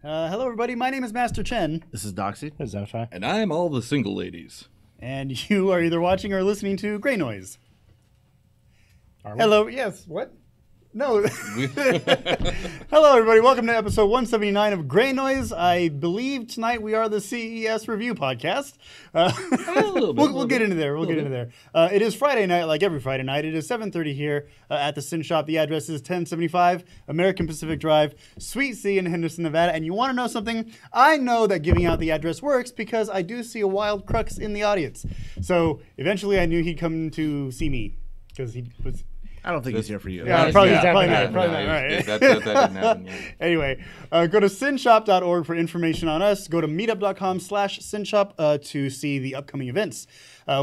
Hello, everybody. My name is Master Chen. This is Doxy. This is Zotai. And I'm all the single ladies. And you are either watching or listening to Greynoise. Hello. Yes. What? No. Hello, everybody. Welcome to episode 179 of Greynoise. I believe tonight we are the CES review podcast. We'll get into there. We'll get into there. It is Friday night, like every Friday night. It is 7:30 here at the Sin Shop. The address is 1075 American Pacific Drive, Suite C in Henderson, Nevada. And you want to know something? I know that giving out the address works because I do see a wild crux in the audience. So eventually I knew he'd come to see me because he was... I don't think he's here for you. Yeah, probably not. Right. That didn't happen yet. Anyway, go to sinshop.org for information on us. Go to meetup.com/sinshop to see the upcoming events.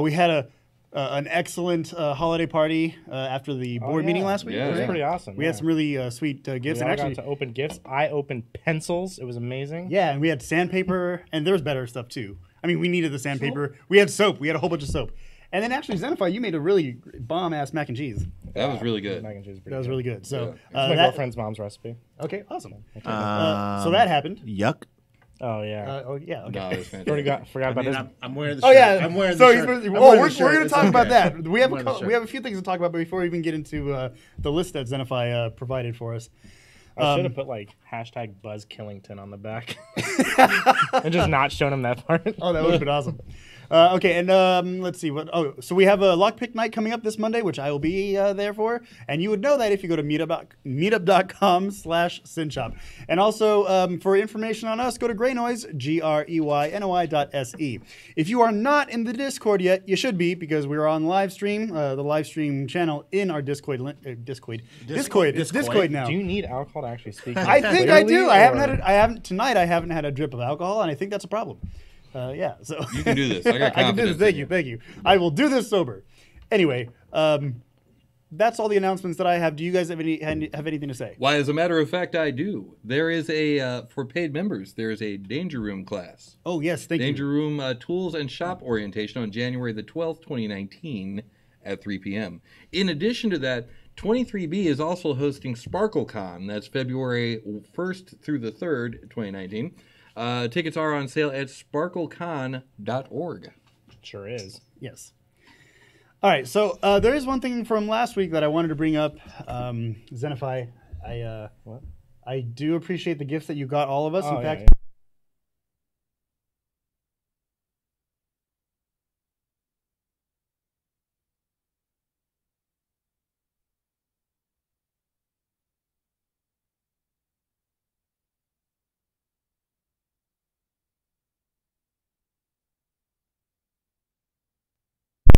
We had an excellent holiday party after the board meeting last week. It was pretty awesome. We had some really sweet gifts. We all got to open gifts. I opened pencils. It was amazing. Yeah, and we had sandpaper, and there was better stuff too. I mean, we needed the sandpaper. We had soap. We had a whole bunch of soap. And then actually, Zenify, you made a really bomb-ass mac and cheese. That was really good. Mac and cheese was pretty That was really good. So It's my girlfriend's mom's recipe. Okay, awesome. So that happened. Yuck. Oh, yeah. Okay. No, it was fantastic. Forgot about this. I'm wearing the shirt. Oh yeah, I'm wearing so the shirt. we're going to talk about that. We have wearing the shirt. a few things to talk about, but before we even get into the list that Zenify provided for us. I should have put like hashtag Buzz Killington on the back and just not shown him that part. Oh, that would have been awesome. Okay, and let's see what. Oh, so we have a lockpick night coming up this Monday, which I will be there for, and you would know that if you go to meetup.com/sinshop. And also for information on us, go to Greynoise GREYNOI.se. If you are not in the Discord yet, you should be because we are on live stream, the live stream channel in our Discord. Discord. It's Discord now. Do you need alcohol to actually speak? I think I do. I haven't tonight. I haven't had a drip of alcohol, and I think that's a problem. Yeah, so You can do this. I got I can do this. confidence. Thank you. I will do this sober. Anyway, That's all the announcements that I have. Do you guys have anything to say? Why, as a matter of fact, I do. There is for paid members, there is a Danger Room class. Oh, yes, thank you. Danger Room Tools and Shop orientation on January the 12th, 2019 at 3 p.m. In addition to that, 23B is also hosting SparkleCon. That's February 1st through the 3rd, 2019. Tickets are on sale at sparklecon.org. Sure is. Yes. All right, so there is one thing from last week that I wanted to bring up. Zenify, I do appreciate the gifts that you got all of us. In fact,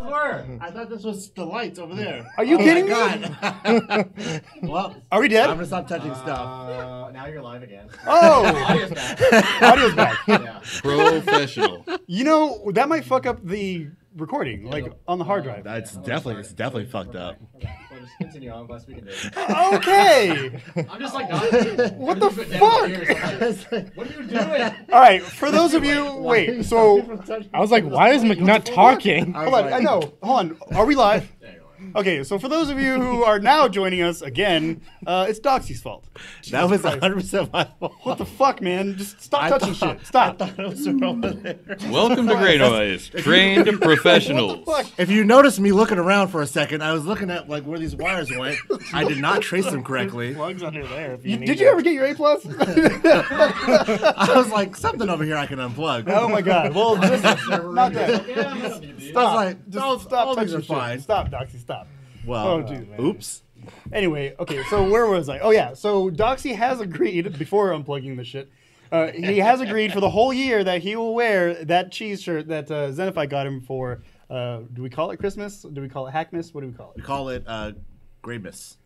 I thought this was the lights over there. Are you kidding me? Well, are we dead? I'm gonna stop touching stuff. Now you're live again. Oh, Audio's back. audio's back. Yeah. Professional. You know, that might fuck up the recording, like on the hard drive. It's definitely fucked up. Well, just continue on. Glad we can do it. Okay. I'm just like, God, What the fuck? what are you doing? All right, for those of you, wait, so I was like, why is McNutt talking? hold on, I know. Hold on, are we live? Okay, so for those of you who are now joining us again, it's Doxy's fault. That was Christ. 100% my fault. What the fuck, man? Just stop touching shit. Stop. I thought it was over there. Welcome to Greynoise, trained professionals. Fuck. If you noticed me looking around for a second, I was looking at like where these wires went. I did not trace them correctly. Plugs under there. If you need Did you ever get your A+? I was like, something over here I can unplug. Oh my god. Well, just not that. I was like, Just stop all these touching are shit. fine. Stop, Doxy, stop. Well, Oh, dude. oops. Anyway, okay, so where was I? Oh, yeah, so Doxy has agreed, before unplugging the shit, he has agreed for the whole year that he will wear that cheese shirt that Zenify got him for, do we call it Christmas? Do we call it Hackmas? What do we call We it? call it Gravis.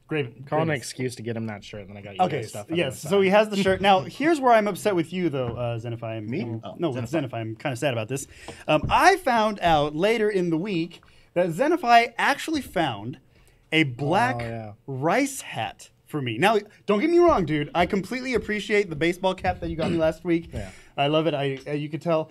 Call an excuse to get him that shirt, and then I got you Okay, guys stuff. on yes, the so he side. has the shirt. Now, here's where I'm upset with you, though, Zenify. Me? Oh, no, with Zenify. Zenify. I'm kind of sad about this. I found out later in the week that Zenify actually found a black rice hat for me. Now, don't get me wrong, dude. I completely appreciate the baseball cap that you got me last week. Yeah. I love it. You could tell.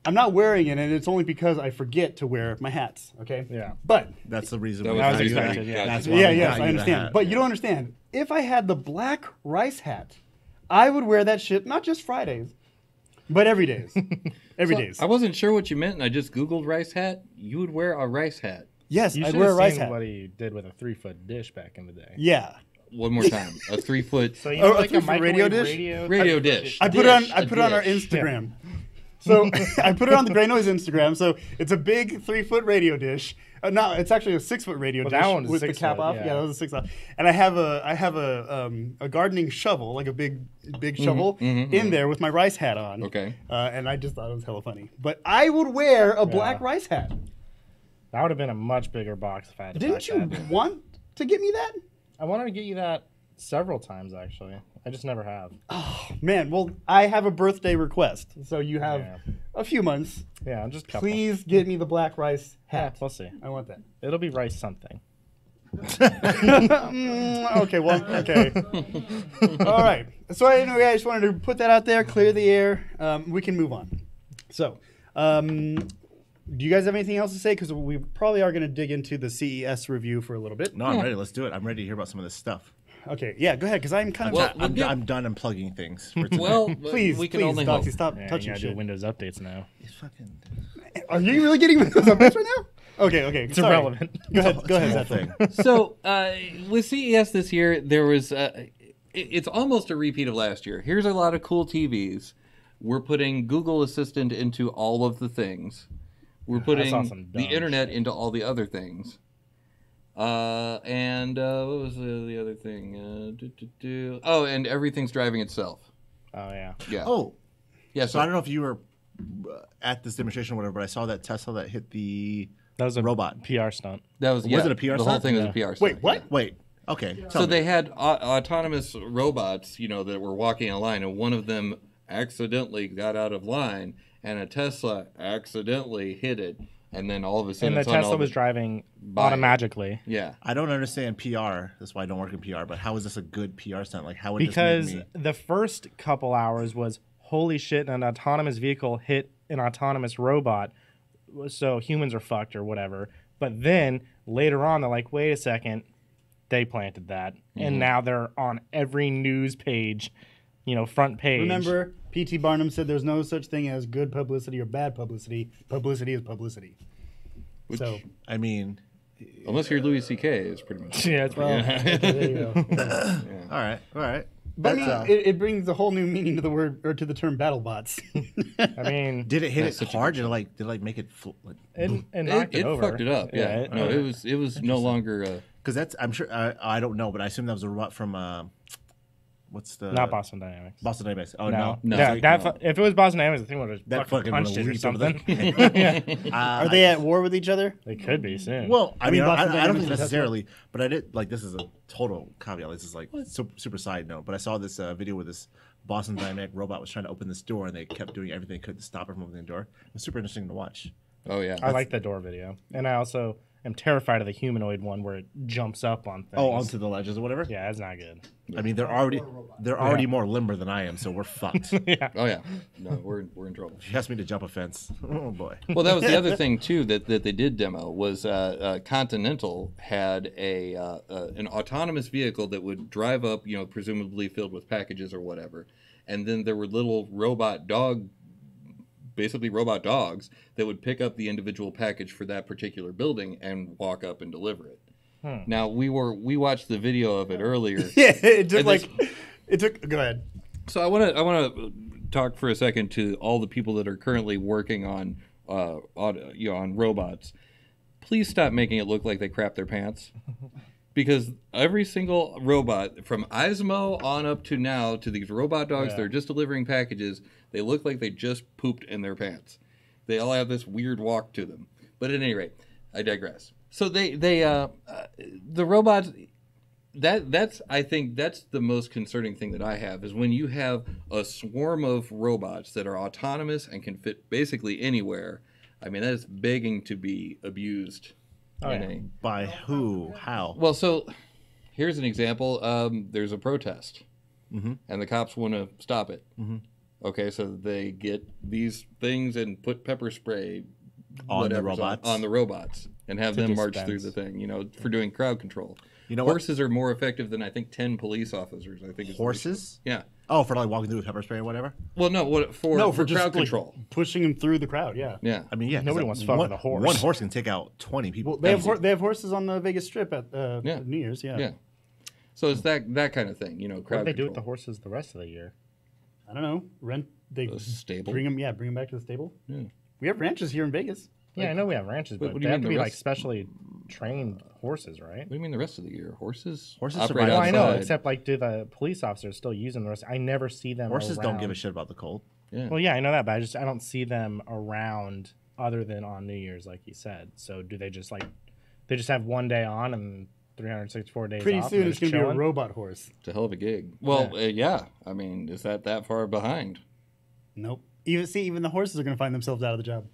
I'm not wearing it, and it's only because I forget to wear my hats. Okay. Yeah. But That's the reason That we was got you that. expected, yeah. That's why yeah, we yes, got I you the understand. hat. But you don't understand. If I had the black rice hat, I would wear that shit not just Fridays, but every days. Every days. I wasn't sure what you meant, and I just Googled rice hat. You would wear a rice hat. Yes, You I'd should wear a have rice seen hat. what he did with a 3-foot dish back in the day. Yeah. One more time. A 3-foot So you know, Oh, like a 3-foot radio microwave dish? radio dish. I put it on our dish. Instagram. So I put it on the Greynoise Instagram. So it's a big 3-foot radio dish. No, it's actually a 6-foot radio Well, dish that one's with the 6 cap foot, off. yeah. Yeah, that was a 6 off. And I have a gardening shovel, like a big shovel, in there with my rice hat on. Okay. And I just thought it was hella funny. But I would wear a black rice hat. That would have been a much bigger box if I had to Didn't you pack that. want to get me that? I wanted to get you that several times, actually. I just never have. Man, well, I have a birthday request. So you have a few months. Yeah, just a couple. Please get me the black rice Yeah, hat. we'll see. I want that. It'll be rice something. Okay, well, okay. All right. So anyway, I just wanted to put that out there, clear the air. We can move on. So, do you guys have anything else to say? Because we probably are going to dig into the CES review for a little bit. No, I'm ready. Let's do it. I'm ready to hear about some of this stuff. Okay, yeah, go ahead, because I'm kind of... Well, I'm done unplugging things. For tonight. Well, please, we can please, only hope. Doxy, stop Yeah, you touching gotta do shit. Windows updates now. It's fucking Are you really getting Windows updates right now? Okay, It's sorry. irrelevant. Go ahead, whole Zeth. So with CES this year, there was it's almost a repeat of last year. Here's a lot of cool TVs. We're putting Google Assistant into all of the things. We're putting saw some the dumb internet into all the other things. And what was the other thing? Oh, and everything's driving itself. Oh, yeah. Yeah. Oh, yeah. so I don't know if you were at this demonstration or whatever, but I saw that Tesla that hit the That was a robot. PR stunt. That was Was it a PR The whole stunt? thing was a Yeah. PR stunt. Wait, what? yeah. Wait. Okay. So they had autonomous robots, that were walking in line, and one of them accidentally got out of line, and a Tesla accidentally hit it. and then all of a sudden, And the it's on Tesla all was the- driving by it. automatically. Yeah. I don't understand PR. That's why I don't work in PR. But how is this a good PR stunt? Like, how would Because this make me? the first couple hours was, holy shit, an autonomous vehicle hit an autonomous robot, so humans are fucked or whatever. But then later on, they're like, wait a second, they planted that. And now they're on every news page, front page. Remember, P.T. Barnum said there's no such thing as good publicity or bad publicity. Publicity is publicity. So, I mean, Unless you're Louis C.K., it's pretty much. Yeah, it's well, okay, there you go. all right. But it brings a whole new meaning to the word or to the term battle bots. I mean, Did it hit That's it such a hard? good Did it like make it it knocked it over. fucked it up. Yeah, it- no, it was no longer. Because that's I'm sure I don't know, but I assume that was a robot from what's the not Boston Dynamics. Boston Dynamics. Oh No, no, yeah, no. that if it was Boston Dynamics, the thing would have that fucking fucking punched it or leaped over the- something. Are they at war with each other? They could be soon. Well, I mean, Boston I don't Dynamics think and Tesla? necessarily, but I did like this is a total caveat. This is like super side note. But I saw this video where this Boston Dynamic robot was trying to open this door, and they kept doing everything they could to stop it from opening the door. It was super interesting to watch. Oh yeah, I like the door video, and I also am terrified of the humanoid one where it jumps up on things. Oh, onto the ledges or whatever. Yeah, that's not good. I mean, they're already more limber than I am, so we're fucked. If Oh yeah, no, we're in trouble. you ask me to jump a fence, oh boy. Well, that was the other thing too that they did demo was Continental had an autonomous vehicle that would drive up, presumably filled with packages or whatever, and then there were little robot dogs that would pick up the individual package for that particular building and walk up and deliver it. Now we watched the video of it earlier. Yeah, it took And Go ahead. So I want to talk for a second to all the people that are currently working on robots. Please stop making it look like they crap their pants, because every single robot from Ismo on up to now to these robot dogs that are just delivering packages, they look like they just pooped in their pants. They all have this weird walk to them. But at any rate, I digress. So the robots. I think that's the most concerning thing that I have is when you have a swarm of robots that are autonomous and can fit basically anywhere. I mean, that is begging to be abused. By who? How? Well, so here's an example. There's a protest, and the cops want to stop it. Okay, so they get these things and put pepper spray On the whatever's robots? on the robots and have To them march dispense. through the thing, for doing crowd control. You know what? Horses are more effective than I think 10 police officers. I think Horses? Yeah. Oh, for like walking through with pepper spray or whatever. Well, no, for just crowd like, control. pushing them through the crowd. Yeah. Yeah. I mean, yeah. 'cause Nobody that wants to fuck with a horse. One horse can take out 20 people. Well, they have horses on the Vegas Strip at New Year's. Yeah. Yeah. So it's that kind of thing, What crowd do they do with the control. horses the rest of the year? I don't know. The stable? Bring them back to the stable. Yeah. We have ranches here in Vegas. Yeah, I know we have ranches, but what do they you have mean to the be like rest- specially trained horses, right? What do you mean the rest of the year? Horses Horses operate survive Well, I know, outside. except like, do the police officers still use them? The rest? I never see them. Horses don't give a around. shit about the cold. Yeah. Well, yeah, I know that, but I don't see them around other than on New Year's, like you said. So do they just have one day on and 364 days Pretty off? soon and it's they're going to be a chilling? robot horse. It's a hell of a gig. Well, yeah. I mean, is that far behind? Nope. Even the horses are going to find themselves out of the job.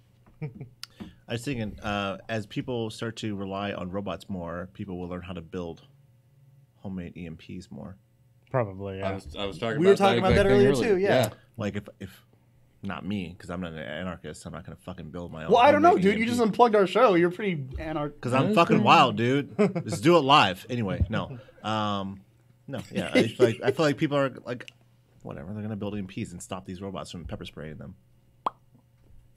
I was thinking, as people start to rely on robots more, people will learn how to build homemade EMPs more. Probably, yeah. I was talking We were about talking about exact that thing earlier too, yeah. Like if not me, because I'm not an anarchist, I'm not gonna fucking build my own. Well, I don't know, homemade dude. You EMP. just unplugged our show. You're pretty anarch. Because I'm fucking wild, dude. Let's do it live. Anyway, no. No, yeah. I feel like people are like, whatever. They're gonna build EMPs and stop these robots from pepper spraying them.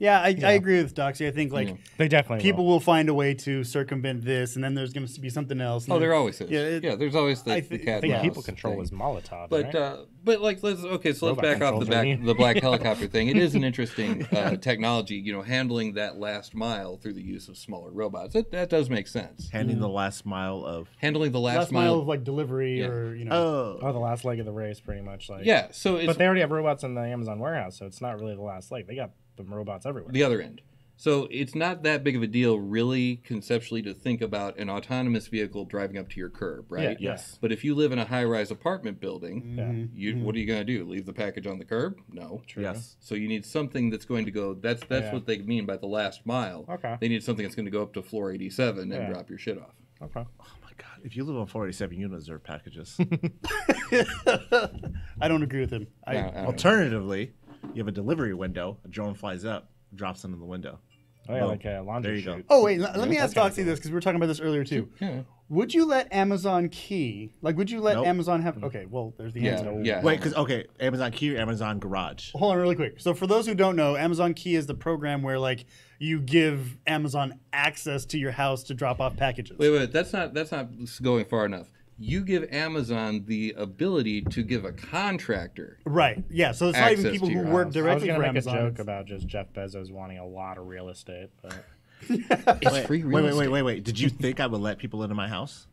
Yeah, I agree with Doxy. I think They definitely people will find a way to circumvent this, and then there's going to be something else. and Oh, then- there always is. Yeah, There's always the I cat. I and think mouse people control thing. is Molotov, But right? let's Robot back off controls, you mean? the black helicopter thing. It is an interesting technology, handling that last mile through the use of smaller robots. That does make sense. Handing the last mile of. Handling the last mile of like delivery or Oh. Oh, the last leg of the race, pretty much. Like, yeah. So it's but they already have robots in the Amazon warehouse, so it's not really the last leg. They got the robots everywhere. the other end. So it's not that big of a deal, really, conceptually, to think about an autonomous vehicle driving up to your curb, right? Yeah. Yes. But if you live in a high-rise apartment building, Yeah. what are you going to do? Leave the package on the curb? No. True. Yes. So you need something that's going to go. That's Yeah. what they mean by the last mile. Okay. They need something that's going to go up to floor 87 and Yeah. drop your shit off. Okay. Oh my god! If you live on 487, you don't deserve packages. I don't agree with him. I don't know. Alternatively, you have a delivery window. A drone flies up, drops them in the window. Oh yeah, Boom. like a laundry There you go. chute. Oh wait, let me ask kinda Doxy this because we were talking about this earlier too. Yeah. Would you let Amazon Key? Like, would you let Nope. Amazon have? Okay, well, there's the answer. Yeah. Wait, because Amazon Key or Amazon Garage? Hold on, really quick. So, for those who don't know, Amazon Key is the program where like you give Amazon access to your house to drop off packages. Wait. That's not going far enough. You give Amazon the ability to give a contractor. Right. Yeah. So it's not even Access people to who your work house. I was directly gonna for make Amazon. a joke about just Jeff Bezos wanting a lot of real estate, but It's free real estate. Wait. Did you think I would let people into my house?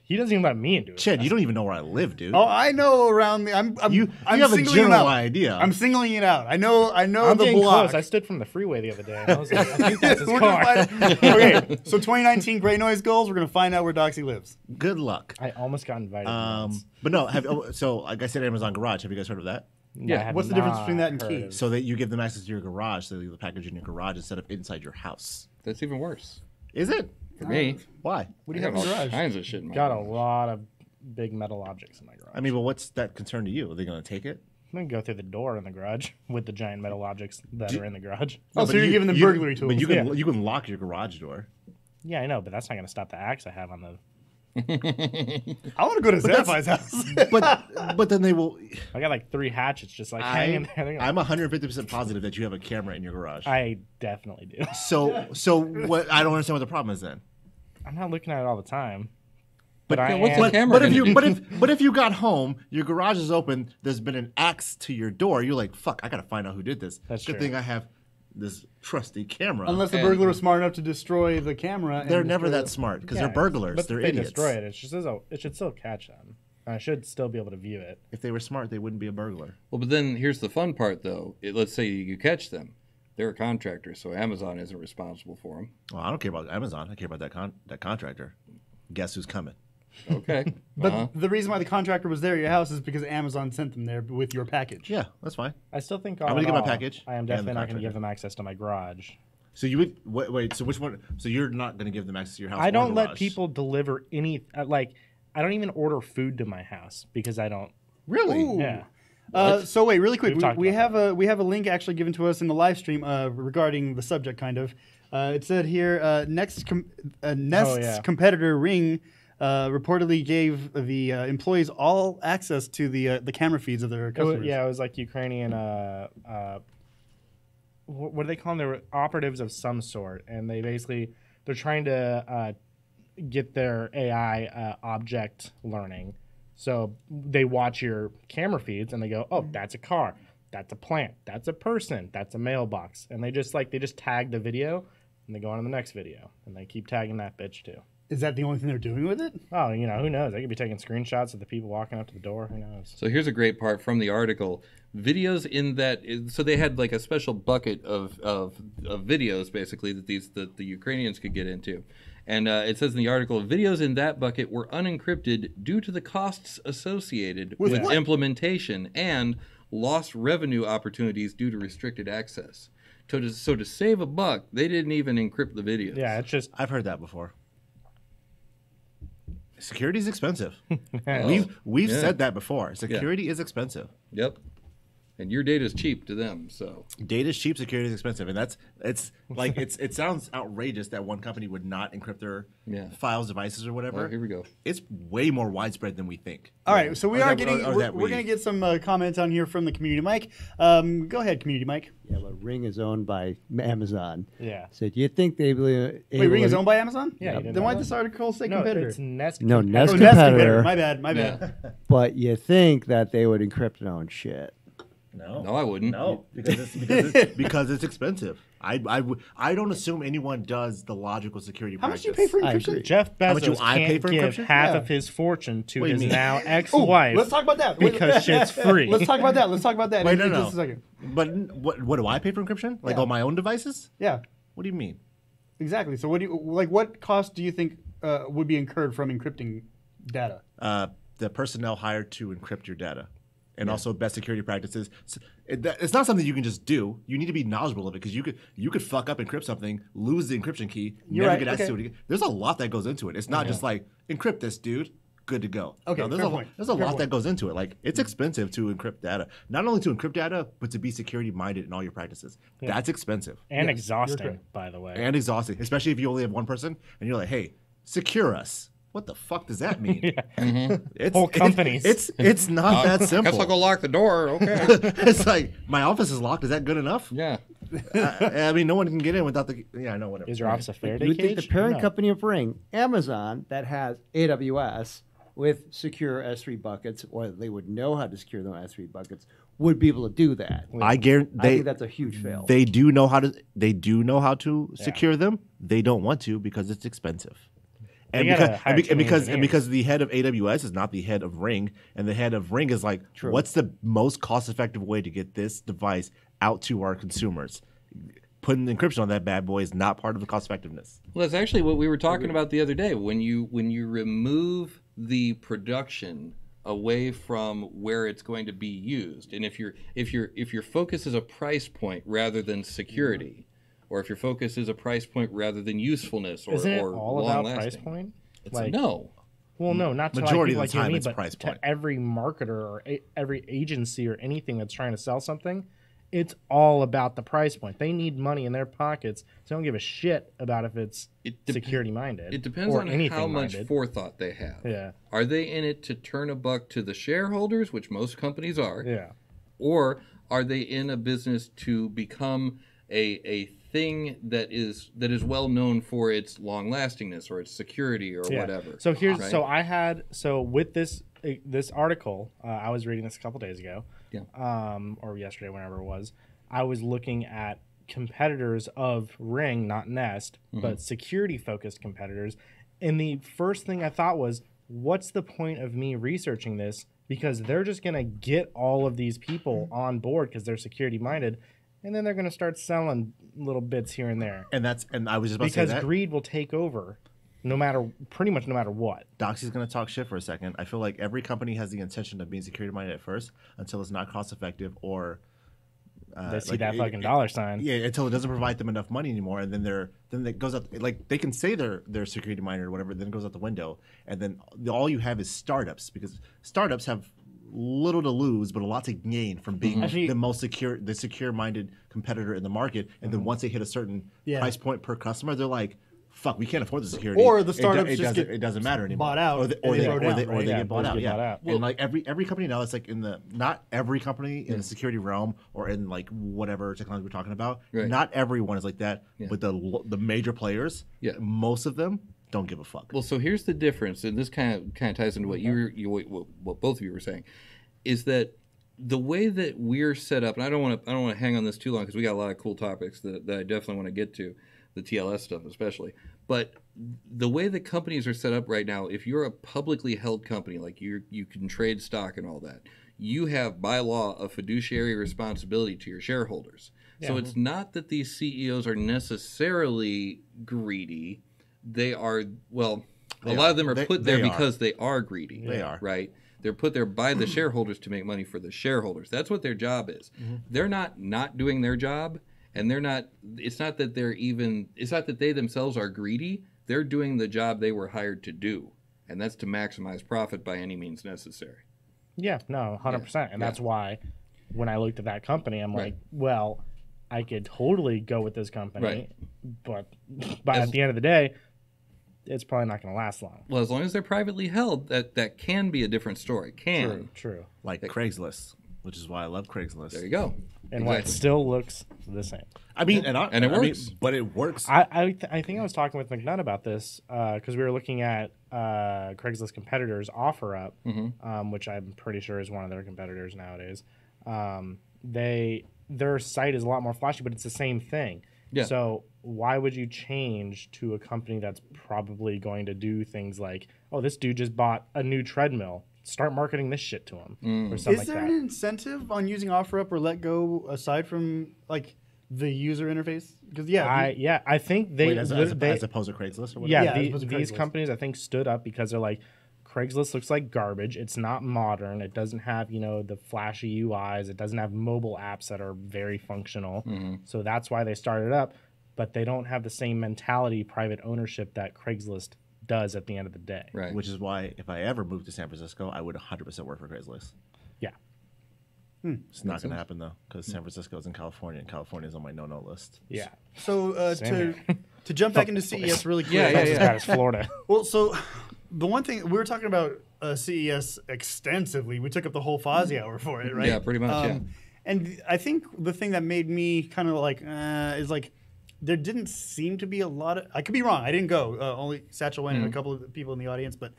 he doesn't even let me into it. Chad, you don't even know where I live, dude. Oh, I know around the. I'm you I'm have a singling it general out. idea. I'm singling it out. I know I'm the getting block. close. I stood from the freeway the other day. And I was like, I think that's his We're gonna car. find- okay, so 2019 Greynoise goals. We're gonna find out where Doxy lives. Good luck. I almost got invited. once. But no, so like I said, Amazon Garage. Have you guys heard of that? No, I have What's the difference between not that and heard Key? of it. So that you give them access to your garage, so they leave the package in your garage instead of inside your house. That's even worse Is it? for me. Why? What do you I have in got the all garage? kinds of shit in my Got a garage. lot of big metal objects in my garage. I mean, but what's that concern to you? Are they going to take it? I'm gonna go through the door in the garage with the giant metal objects that are in the garage. Oh, so you're giving them burglary tools. But you can lock your garage door. Yeah, I know, but that's not gonna stop the axe I have on the. I want to go to Xanafai's house. But then they will. I got like 3 hatchets just like hanging there. They're I'm 150% positive that you have a camera in your garage. I definitely do. So what? I don't understand what the problem is then. I'm not looking at it all the time. But I what's am- the camera But if gonna you do? but if you got home, your garage is open. There's been an axe to your door. You're like, fuck! I gotta find out who did this. That's Good true. thing I have this trusty camera. Unless the And- burglar was smart enough to destroy the camera. and they're never destroy that the- smart because Yeah, they're burglars. But They're if they idiots. destroy it. It should still catch them. I should still be able to view it. If they were smart, they wouldn't be a burglar. Well, but then here's the fun part, though. Let's say you catch them. They're a contractor, so Amazon isn't responsible for them. Well, I don't care about Amazon. I care about that contractor. Guess who's coming? Okay. But the reason why the contractor was there at your house is because Amazon sent them there with your package. Yeah, that's fine. I still think I'm all gonna in get my all, package I am and definitely the not going to contractor. give them access to my garage. So you would wait. So which one? So you're not going to give them access to your house? I or don't let garage? people deliver any like. I don't even order food to my house because I don't. Really. Ooh. Yeah. So wait, really quick, We've talked we about have a link actually given to us in the live stream regarding the subject. Kind of, it said here Nest's yeah. competitor Ring reportedly gave the employees all access to the camera feeds of their It customers. was, yeah, it was like Ukrainian. What do they call them? They were operatives of some sort, and they're trying to get their AI object learning. So they watch your camera feeds and they go, "Oh, that's a car, that's a plant, that's a person, that's a mailbox," and they just tag the video, and they go on to the next video, and they keep tagging that bitch too. Is that the only thing they're doing with it? Oh, who knows? They could be taking screenshots of the people walking up to the door. Who knows? So here's a great part from the article. Videos in that, so they had like a special bucket of videos basically that the Ukrainians could get into. And it says in the article, videos in that bucket were unencrypted due to the costs associated with what? implementation and lost revenue opportunities due to restricted access. So to save a buck, they didn't even encrypt the videos. Yeah, it's just I've heard that before. Security is expensive. Oh, We've yeah. said that before. Security is expensive. Yep. And your data's cheap to them, so. Data is cheap, security is expensive, and it sounds outrageous that one company would not encrypt their Yeah. files, devices, or whatever. Well, here we go. It's way more widespread than we think. All right, so we Or are that- getting or we're that going to get some comments on here from the community mic. Go ahead, community mic. Yeah, but Ring is owned by Amazon. yeah. So do you think they will? Wait, Ring is owned by Amazon? Yeah, you didn't Then know why that? this article say No, competitor? it's Nest. No, Competitor. Nest Oh, Nest competitor. My bad. Yeah. But you think that they would encrypt their own shit? No, I wouldn't. No, because it's expensive. I don't assume anyone does the logical security How much practice. do you pay for I encryption? agree. Jeff How much do Bezos I pay can't for give encryption? half Yeah. of his fortune to What do you his mean? now Ooh, ex-wife let's talk about that. because shit's free. Let's talk about that. Let's talk about that Wait, in no. just a second. But what do I pay for encryption? Like Yeah. on my own devices? Yeah. What do you mean? Exactly. So what cost do you think would be incurred from encrypting data? The personnel hired to encrypt your data. And also best security practices. It's not something you can just do. You need to be knowledgeable of it because you could fuck up, encrypt something, lose the encryption key, never get access to it again. There's a lot that goes into it. It's not just like encrypt this, dude. Good to go. Okay, no, there's a lot that goes into it. Like it's expensive to encrypt data. Not only to encrypt data, but to be security minded in all your practices. That's expensive and exhausting, by the way. and exhausting, especially if you only have one person and you're like, hey, secure us. What the fuck does that mean? It's, Whole companies. It's not that simple. Guess I'll go lock the door. Okay. It's like my office is locked. Is that good enough? Yeah. I mean, no one can get in without the. Yeah, no, whatever. Is your office a Faraday You would think cage? the parent No. company of Ring, Amazon, that has AWS with secure S3 buckets, or they would know how to secure those S3 buckets, would be able to do that. I guarantee I think that's a huge fail. They do know how to. They do know how to secure them. They don't want to because it's expensive. And gotta hire too many engineers. because the head of AWS is not the head of Ring, and the head of Ring is like, what's the most cost-effective way to get this device out to our consumers? Putting encryption on that bad boy is not part of the cost effectiveness. Well, that's actually what we were talking about the other day. When you remove the production away from where it's going to be used, and if your focus is a price point rather than security, or if your focus is a price point rather than usefulness, or Isn't it or all long about lasting, price point? no. Well, no, not to Majority like of the people time like you and me, it's but price to point. every marketer or every agency or anything that's trying to sell something, it's all about the price point. They need money in their pockets, so they don't give a shit about if it's security minded. It depends or on anything how much minded. forethought they have. Yeah. Are they in it to turn a buck to the shareholders, which most companies are? Yeah. Or are they in a business to become a thing that is well known for its long lastingness or its security or whatever? So here's right? with this article, I was reading this a couple days ago, or yesterday, whenever it was. I was looking at competitors of Ring, not Nest, but security focused competitors, and the first thing I thought was, what's the point of me researching this? Because they're just gonna get all of these people on board because they're security minded, and then they're gonna start selling little bits here and there. And I was just about to say Because that. greed will take over, pretty much no matter what. Doxy's going to talk shit for a second. I feel like every company has the intention of being security minded at first until it's not cost effective or They see that fucking dollar sign. Yeah, until it doesn't provide them enough money anymore, and then it goes out. Like they can say they're security minded or whatever, then it goes out the window, and then all you have is startups, because startups have little to lose but a lot to gain from being the secure minded competitor in the market, and then once they hit a certain price point per customer, they're like, fuck, we can't afford the security. Or the startups it doesn't matter anymore. bought out, or they get bought out. Well, and like every company now, it's like not every company in the security realm or in like whatever technology we're talking about. Right. Not everyone is like that, but the major players, most of them don't give a fuck. Well, so here's the difference, and this kind of ties into what what both of you were saying, is that the way that we're set up, and I don't want to hang on this too long because we got a lot of cool topics that I definitely want to get to, the TLS stuff especially. But the way that companies are set up right now, if you're a publicly held company, like you can trade stock and all that, you have by law a fiduciary responsibility to your shareholders. Yeah. So it's not that these CEOs are necessarily greedy. They are, a lot of them are put there because they are greedy. They are. Right? They're put there by the shareholders to make money for the shareholders. That's what their job is. Mm-hmm. They're not doing their job, and it's not that they themselves are greedy. They're doing the job they were hired to do, and that's to maximize profit by any means necessary. Yeah, no, 100%. And that's why when I looked at that company, I'm like, well, I could totally go with this company, but at the end of the day, it's probably not going to last long. Well, as long as they're privately held, that can be a different story. True. Like Craigslist, which is why I love Craigslist. There you go. And why it still looks the same. I mean, and it works. But it works. I think I was talking with McNutt about this because we were looking at Craigslist competitors' OfferUp, which I'm pretty sure is one of their competitors nowadays. Their site is a lot more flashy, but it's the same thing. Yeah. So why would you change to a company that's probably going to do things like, oh, this dude just bought a new treadmill, start marketing this shit to him or something like that? Is there an incentive on using OfferUp or Let Go aside from like the user interface? Because I think they, Wait, as opposed to Craigslist or whatever? yeah, as opposed to these Craigslist. companies I think stood up because they're like, Craigslist looks like garbage. It's not modern. It doesn't have, the flashy UIs. It doesn't have mobile apps that are very functional. Mm-hmm. So that's why they started up, but they don't have the same mentality, private ownership that Craigslist does at the end of the day. Right. Which is why if I ever moved to San Francisco, I would 100% work for Craigslist. Yeah. It's not going to happen though, because San Francisco is in California, and California is on my no-no list. Yeah. So Same to jump back into CES really quick. Yeah, That's as bad as Florida. Well, so the one thing we were talking about CES extensively, we took up the whole Fozzie hour for it, right? Yeah, pretty much, yeah. And I think the thing that made me kind of like is like there didn't seem to be a lot of. I could be wrong. I didn't go. Only Satchel went and a couple of people in the audience, but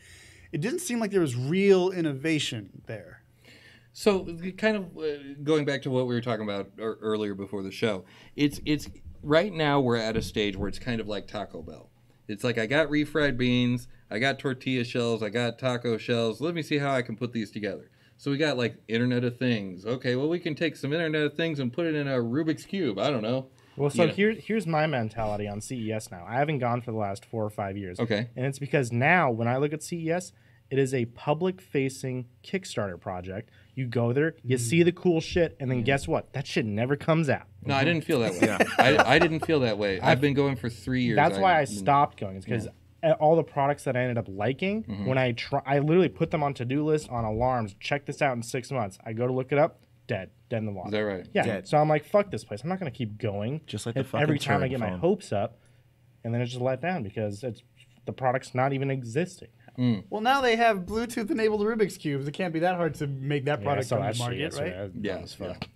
it didn't seem like there was real innovation there. So, kind of going back to what we were talking about earlier before the show, it's right now we're at a stage where it's kind of like Taco Bell. It's like I got refried beans, I got tortilla shells, I got taco shells. Let me see how I can put these together. So we got like Internet of Things. Okay, well we can take some Internet of Things and put it in a Rubik's Cube. I don't know. Well, so here's my mentality on CES now. I haven't gone for the last 4 or 5 years. Okay. And it's because now when I look at CES, it is a public-facing Kickstarter project. You go there, you see the cool shit, and then guess what? That shit never comes out. No, I didn't feel that way. I didn't feel that way. I've been going for 3 years. That's why I stopped going. It's because all the products that I ended up liking, when I literally put them on to-do lists, on alarms, check this out in 6 months. I go to look it up, dead in the water. Is that right? Yeah. Dead. So I'm like, fuck this place. I'm not going to keep going. Just like the If fucking every time I turd get my phone. hopes up, and then it's just let down because the product's not even existing. Well, now they have Bluetooth-enabled Rubik's cubes. It can't be that hard to make that product come to market, right? Yeah. As fuck.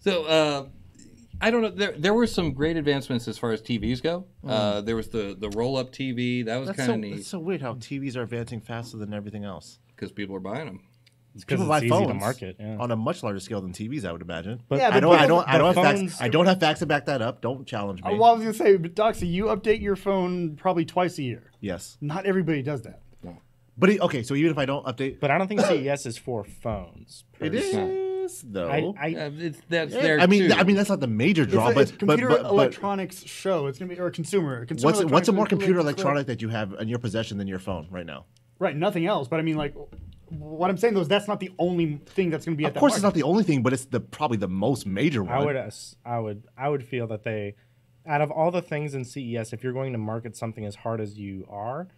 So I don't know. There were some great advancements as far as TVs go. There was the roll-up TV. That was kind of neat That's so weird how TVs are advancing faster than everything else. because people are buying them. People it's buy easy phones to market, yeah. on a much larger scale than TVs, I would imagine. But Yeah, I don't have phones- facts. I don't have facts to back that up. Don't challenge me. Well, I was going to say, but Doxy, you update your phone probably twice a year. Yes, Not everybody does that. but okay. So even if I don't update, But I don't think CES is for phones. it is though. That's there I mean, too. that's not the major draw, It's a but computer electronics show. It's going to be, or consumer. what's a more electronics- computer electronic that you have in your possession than your phone right now? Right, nothing else. But I mean, like, what I'm saying though is that's not the only thing that's going to be at Of that course, it's not market. the only thing, but it's probably the most major one. I would feel that they, out of all the things in CES, if you're going to market something as hard as you are,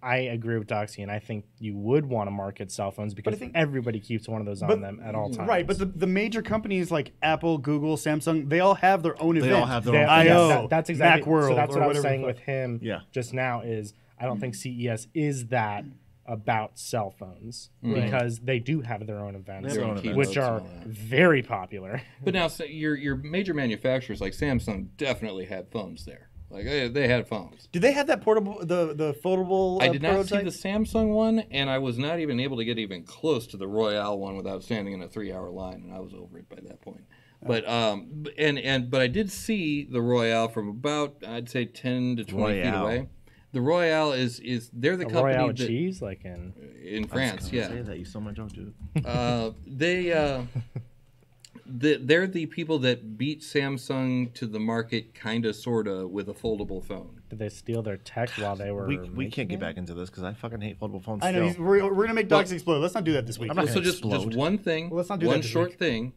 I agree with Doxy, and I think you would want to market cell phones because everybody keeps one of those on them at all times. Right, but the major companies like Apple, Google, Samsung, they all have their own event. all have their own I/O, that's exactly. Macworld, So that's or what I was whatever saying the with fuck. him just now is I don't think CES is that about cell phones because they do have their own events, Their own events. which Keynotes are and all that. very popular. But now so your major manufacturers like Samsung definitely had phones there. Like they had phones. Did they have that portable, the foldable I did not see prototype? the Samsung one, and I was not even able to get even close to the Royale one without standing in a 3-hour line, and I was over it by that point. But but I did see the Royale from about I'd say 10 to 20 feet Royale. away. The Royale is they're the A company Royale that, cheese, like in in France, yeah. Say that you stole my joke, dude. They're the people that beat Samsung to the market, kind of, sort of, with a foldable phone. did they steal their tech while they were? We can't get back into this because I fucking hate foldable phones. I know. still. We're going to make dogs explode. Let's not do that this week. I'm not So gonna just explode. one thing, Well, let's not do one that this short week. thing.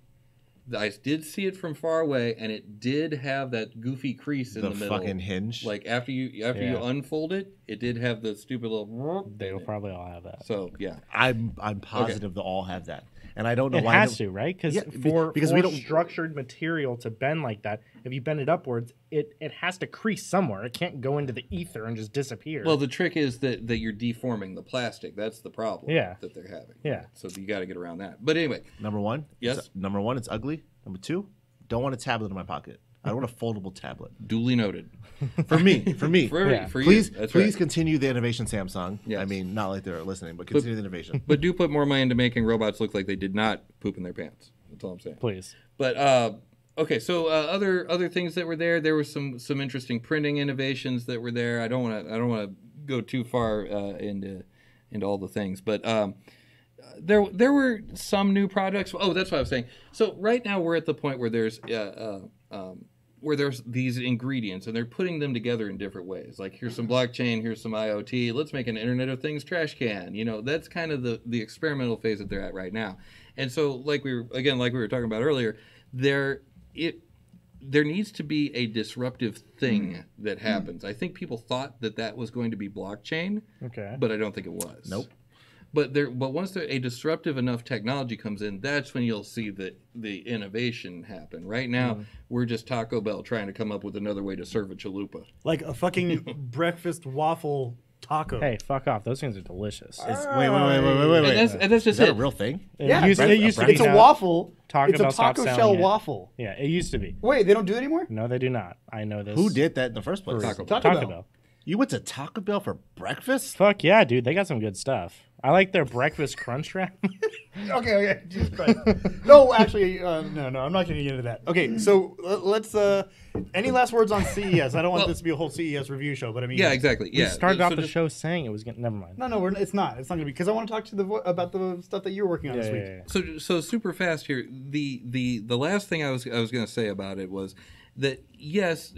I did see it from far away, and it did have that goofy crease in the middle. fucking hinge. Like after you Yeah. unfold it, it did have the stupid little. They will probably all have that. So yeah, I'm positive they'll all have that, and I don't know It why. has to, right? Yeah, Because we for don't- structured material to bend like that, if you bend it upwards, it has to crease somewhere. It can't go into the ether and just disappear. well the trick is that you're deforming the plastic. That's the problem. Yeah. that they're having. Yeah. So you got to get around that. But anyway, Number one, Yes? Number one, it's ugly. Number two, don't want a tablet in my pocket. I don't want a foldable tablet. duly noted. For me, Yeah. For please, you. That's please right. continue the innovation, Samsung. Yes. I mean, not like they're listening, but continue the innovation. But do put more money into making robots look like they did not poop in their pants. That's all I'm saying. Please. But okay, so other things that were there. There were some interesting printing innovations that were there. I don't want to go too far into all the things, but there were some new products. Oh, that's what I was saying. So right now we're at the point where there's where there's these ingredients and they're putting them together in different ways. Like here's some blockchain, here's some IoT. Let's make an Internet of Things trash can. That's kind of the experimental phase that they're at right now. And so, like we were talking about earlier, there needs to be a disruptive thing that happens. I think people thought that was going to be blockchain, but I don't think it was. Nope. But once a disruptive enough technology comes in, that's when you'll see the innovation happen. Right now, we're just Taco Bell trying to come up with another way to serve a chalupa. Like a fucking breakfast waffle taco. Hey, fuck off. Those things are delicious. Wait. And that's just Is that it. a real thing? Yeah, it used to be it's a now. waffle. Taco It's a Bell stopped taco selling shell it. waffle. Yeah, it used to be. Wait, they don't do it anymore? No, they do not. I know this. Who did that in the first place? Taco Taco Bell. You went to Taco Bell for breakfast? Fuck yeah, dude. They got some good stuff. I like their breakfast crunch wrap. Okay. Jesus Christ. No, actually, no. I'm not going to get into that. Okay, so let's. Any last words on CES? I don't want this to be a whole CES review show, but I mean. Yeah, exactly. We Yeah. started off the just- show saying it was getting. Never mind. No, it's not. It's not going to be because I want to talk to about the stuff that you were working on this week. Yeah. So super fast here. The last thing I was going to say about it was that yes,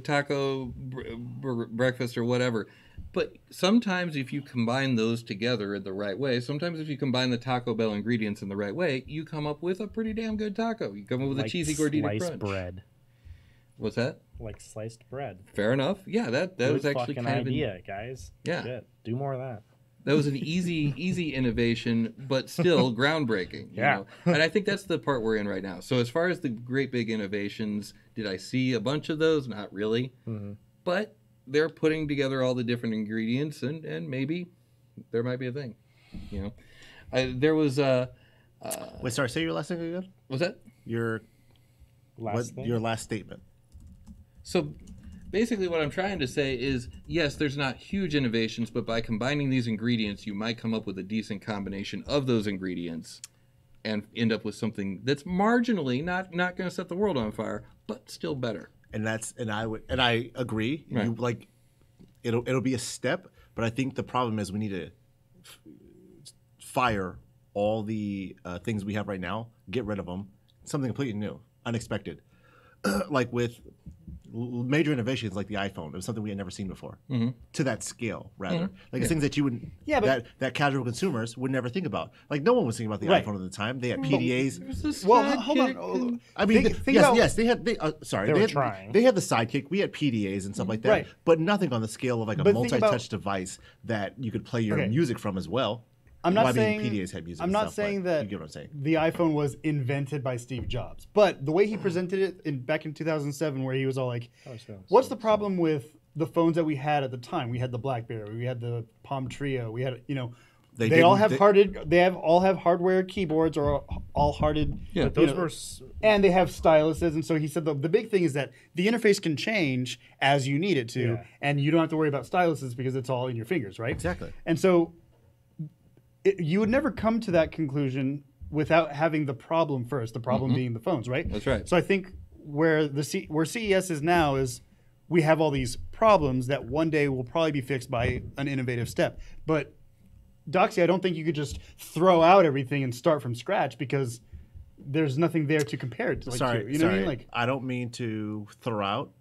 taco breakfast or whatever, but sometimes if you combine those together in the right way, sometimes if you combine the Taco Bell ingredients in the right way, you come up with a pretty damn good taco. You come up with a cheesy gordita sliced crunch. bread. What's that? Like sliced bread. Fair enough. Yeah, that Good was actually fucking kind idea, guys. Yeah. Shit. Do more of that. That was an easy innovation, but still groundbreaking. You know? And I think that's the part we're in right now. So as far as the great big innovations, did I see a bunch of those? Not really. Mm-hmm. But they're putting together all the different ingredients, and maybe there might be a thing. There was Wait, sorry. Say your last thing again. was that? Your Thing? your last statement. So basically what I'm trying to say is, yes, there's not huge innovations, but by combining these ingredients, you might come up with a decent combination of those ingredients and end up with something that's marginally not going to set the world on fire, but still better. And I agree. Right. It'll be a step, but I think the problem is we need to fire all the things we have right now, get rid of them, something completely new, unexpected. Like with major innovations like the iPhone, it was something we had never seen before to that scale, rather. Like it's things that you would, that casual consumers would never think about. Like no one was thinking about the iPhone at the time. They had PDAs. Well, hold on. I mean, yes, they had. They were trying. They had the Sidekick. We had PDAs and stuff like that, Right. but nothing on the scale of like a But think multi-touch device that you could play your music from as well. I'm not Well, I saying mean, PDAs had music. I'm and not stuff, saying but that you get what I'm saying. the iPhone was invented by Steve Jobs, but the way he presented it back in 2007, where he was all like, "What's the problem with the phones that we had at the time? We had the BlackBerry, we had the Palm Trio, we had they all have hardware keyboards or all hearted. Yeah, But those were And they have styluses, and so he said the big thing is that the interface can change as you need it to, and you don't have to worry about styluses because it's all in your fingers, right? Exactly. And so you would never come to that conclusion without having the problem first, the problem being the phones, right? That's right. So I think where CES is now is we have all these problems that one day will probably be fixed by an innovative step. But Doxy, I don't think you could just throw out everything and start from scratch because there's nothing there to compare it to. Sorry, you know what I mean? Like, I don't mean to throw out,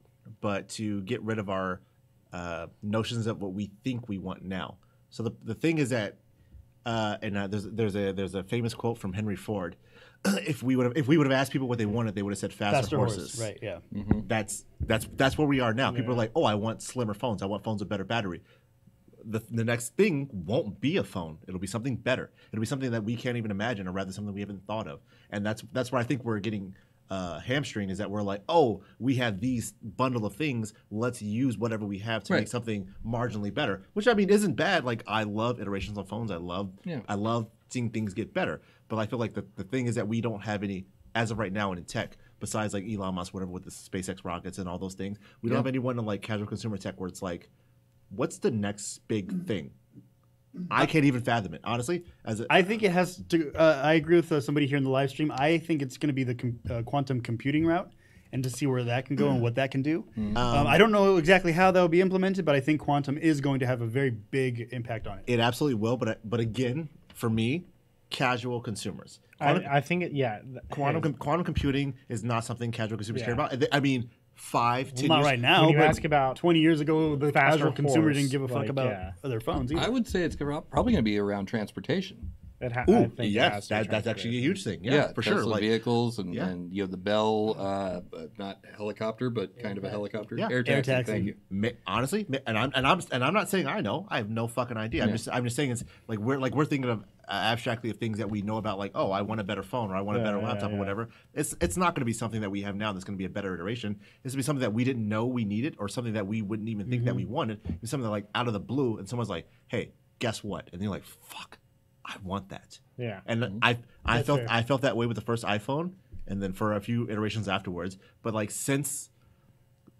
but to get rid of our notions of what we think we want now. So the thing is that, there's a famous quote from Henry Ford. If we would have asked people what they wanted, they would have said faster horses. Right? Yeah. That's where we are now. People are like, oh, I want slimmer phones. I want phones with better battery. The next thing won't be a phone. It'll be something better. It'll be something that we can't even imagine, or rather something we haven't thought of. And that's where I think we're getting hamstring, is that we're like, oh, we have these bundle of things. Let's use whatever we have to make something marginally better, which I mean isn't bad. Like I love iterations on phones. I love seeing things get better. But I feel like the thing is that we don't have any as of right now in tech. Besides like Elon Musk, whatever, with the SpaceX rockets and all those things, we don't have anyone in like casual consumer tech where it's like, what's the next big thing? I can't even fathom it, honestly. I think it has to. I agree with somebody here in the live stream. I think it's going to be the quantum computing route, and to see where that can go and what that can do. I don't know exactly how that will be implemented, but I think quantum is going to have a very big impact on it. It absolutely will, but again, for me, casual consumers. I think Quantum computing is not something casual consumers care about. I mean, 5, 10 Not years. right now. When you but ask about 20 years ago, the faster casual consumer horse, didn't give a fuck like, about yeah. their phones either. I would say it's probably going to be around transportation. I Ooh, think it yes, has to be that's actually a huge thing. Yeah, Yeah, for Tesla sure. Like, vehicles and, yeah. and you have the Bell, not helicopter, but kind of a helicopter. Yeah. Air taxi. taxi. Thank you. honestly, and I'm not saying I know. I have no fucking idea. I'm just saying it's like we're thinking of abstractly of things that we know about. Like, oh, I want a better phone or I want a better laptop or whatever. It's not going to be something that we have now that's going to be a better iteration. It's going to be something that we didn't know we needed or something that we wouldn't even think that we wanted. It's something that, like, out of the blue, and someone's like, hey, guess what? And you're like, fuck, I want that. Yeah. And I felt that way with the first iPhone, and then for a few iterations afterwards. But like since,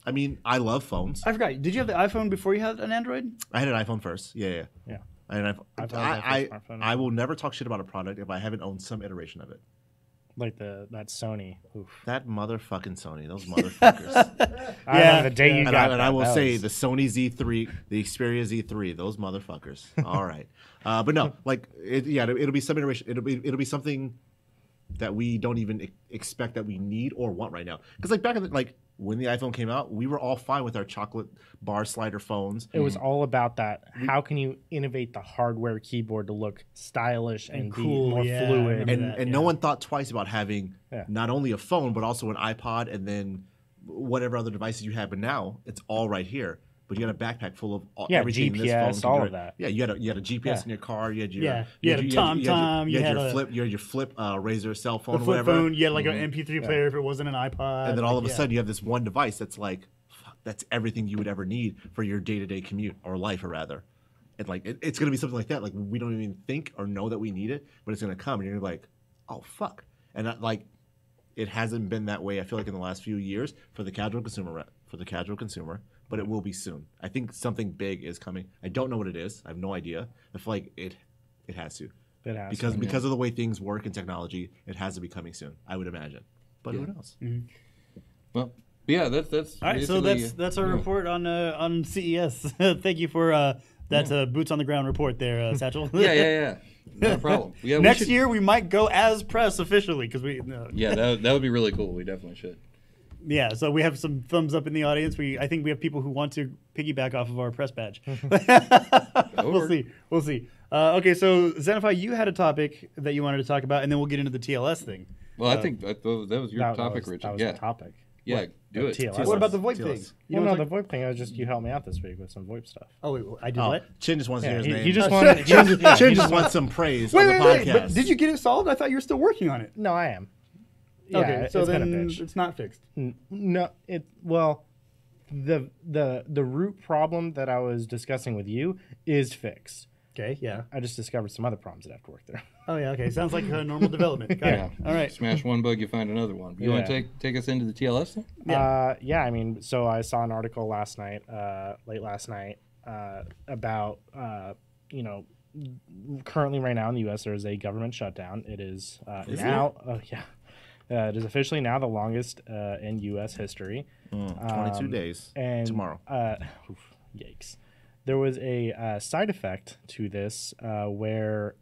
I mean, I love phones. I forgot. Did you have the iPhone before you had an Android? I had an iPhone first. Yeah. And I will never talk shit about a product if I haven't owned some iteration of it. Like that Sony. Oof. That motherfucking Sony, those motherfuckers. I remember the day you and got I will that say was- the Sony Z3, the Xperia Z3, those motherfuckers. All right, but no, like it'll be some iteration. It'll be something that we don't even expect that we need or want right now. Because like back in when the iPhone came out, we were all fine with our chocolate bar slider phones. It was all about that. How can you innovate the hardware keyboard to look stylish and cool, be more yeah, I fluid? remember And no one thought twice about having Yeah. not only a phone but also an iPod and then whatever other devices you have. But now it's all right here. But you got a backpack full of everything in this phone. GPS, all of that. Yeah, you had a GPS in your car. You had your you had a TomTom. You had your flip Razr cell phone, The or flip whatever. phone. You had like an MP3 player if it wasn't an iPod. And then all of a sudden you have this one device that's like, fuck, that's everything you would ever need for your day-to-day commute or life, or rather. And like it's gonna be something like that. Like we don't even think or know that we need it, but it's gonna come, and you're gonna be like, oh fuck. And that, like, it hasn't been that way. I feel like in the last few years for the casual consumer. But it will be soon. I think something big is coming. I don't know what it is. I have no idea. I feel like it has to. It has because of the way things work in technology, it has to be coming soon, I would imagine. But who knows? Well, yeah, that's All right, so that's our report on CES. Thank you for that boots on the ground report there, Satchel. Yeah. Not a problem. Yeah, Next year we might go as press officially because we. Yeah, that would be really cool. We definitely should. Yeah, so we have some thumbs up in the audience. I think we have people who want to piggyback off of our press badge. We'll see. Okay, so Zenify, you had a topic that you wanted to talk about, and then we'll get into the TLS thing. Well, I think that was your topic, Richard. That was yeah, the topic. yeah, do it. TLS. What about the VoIP TLS. thing? You know, the VoIP thing, I was just, you helped me out this week with some VoIP stuff. Oh, wait, I did what? Chin just wants to hear his name. He just wanted. Chin just wants some praise on the Wait, podcast. but did you get it solved? I thought you were still working on it. No, I am. Yeah, Okay, so it's been a then bitch. it's not fixed. No, the root problem that I was discussing with you is fixed. Okay, yeah. I just discovered some other problems that have to work there. Oh, yeah, okay. Sounds like a normal development. Got it. All right. Smash one bug, you find another one. You want to take us into the TLS thing? Yeah, I mean, so I saw an article last night, late last night, about, currently right now in the U.S. there is a government shutdown. It is it is officially now the longest in U.S. history. 22 days and tomorrow. Yikes. There was a side effect to this where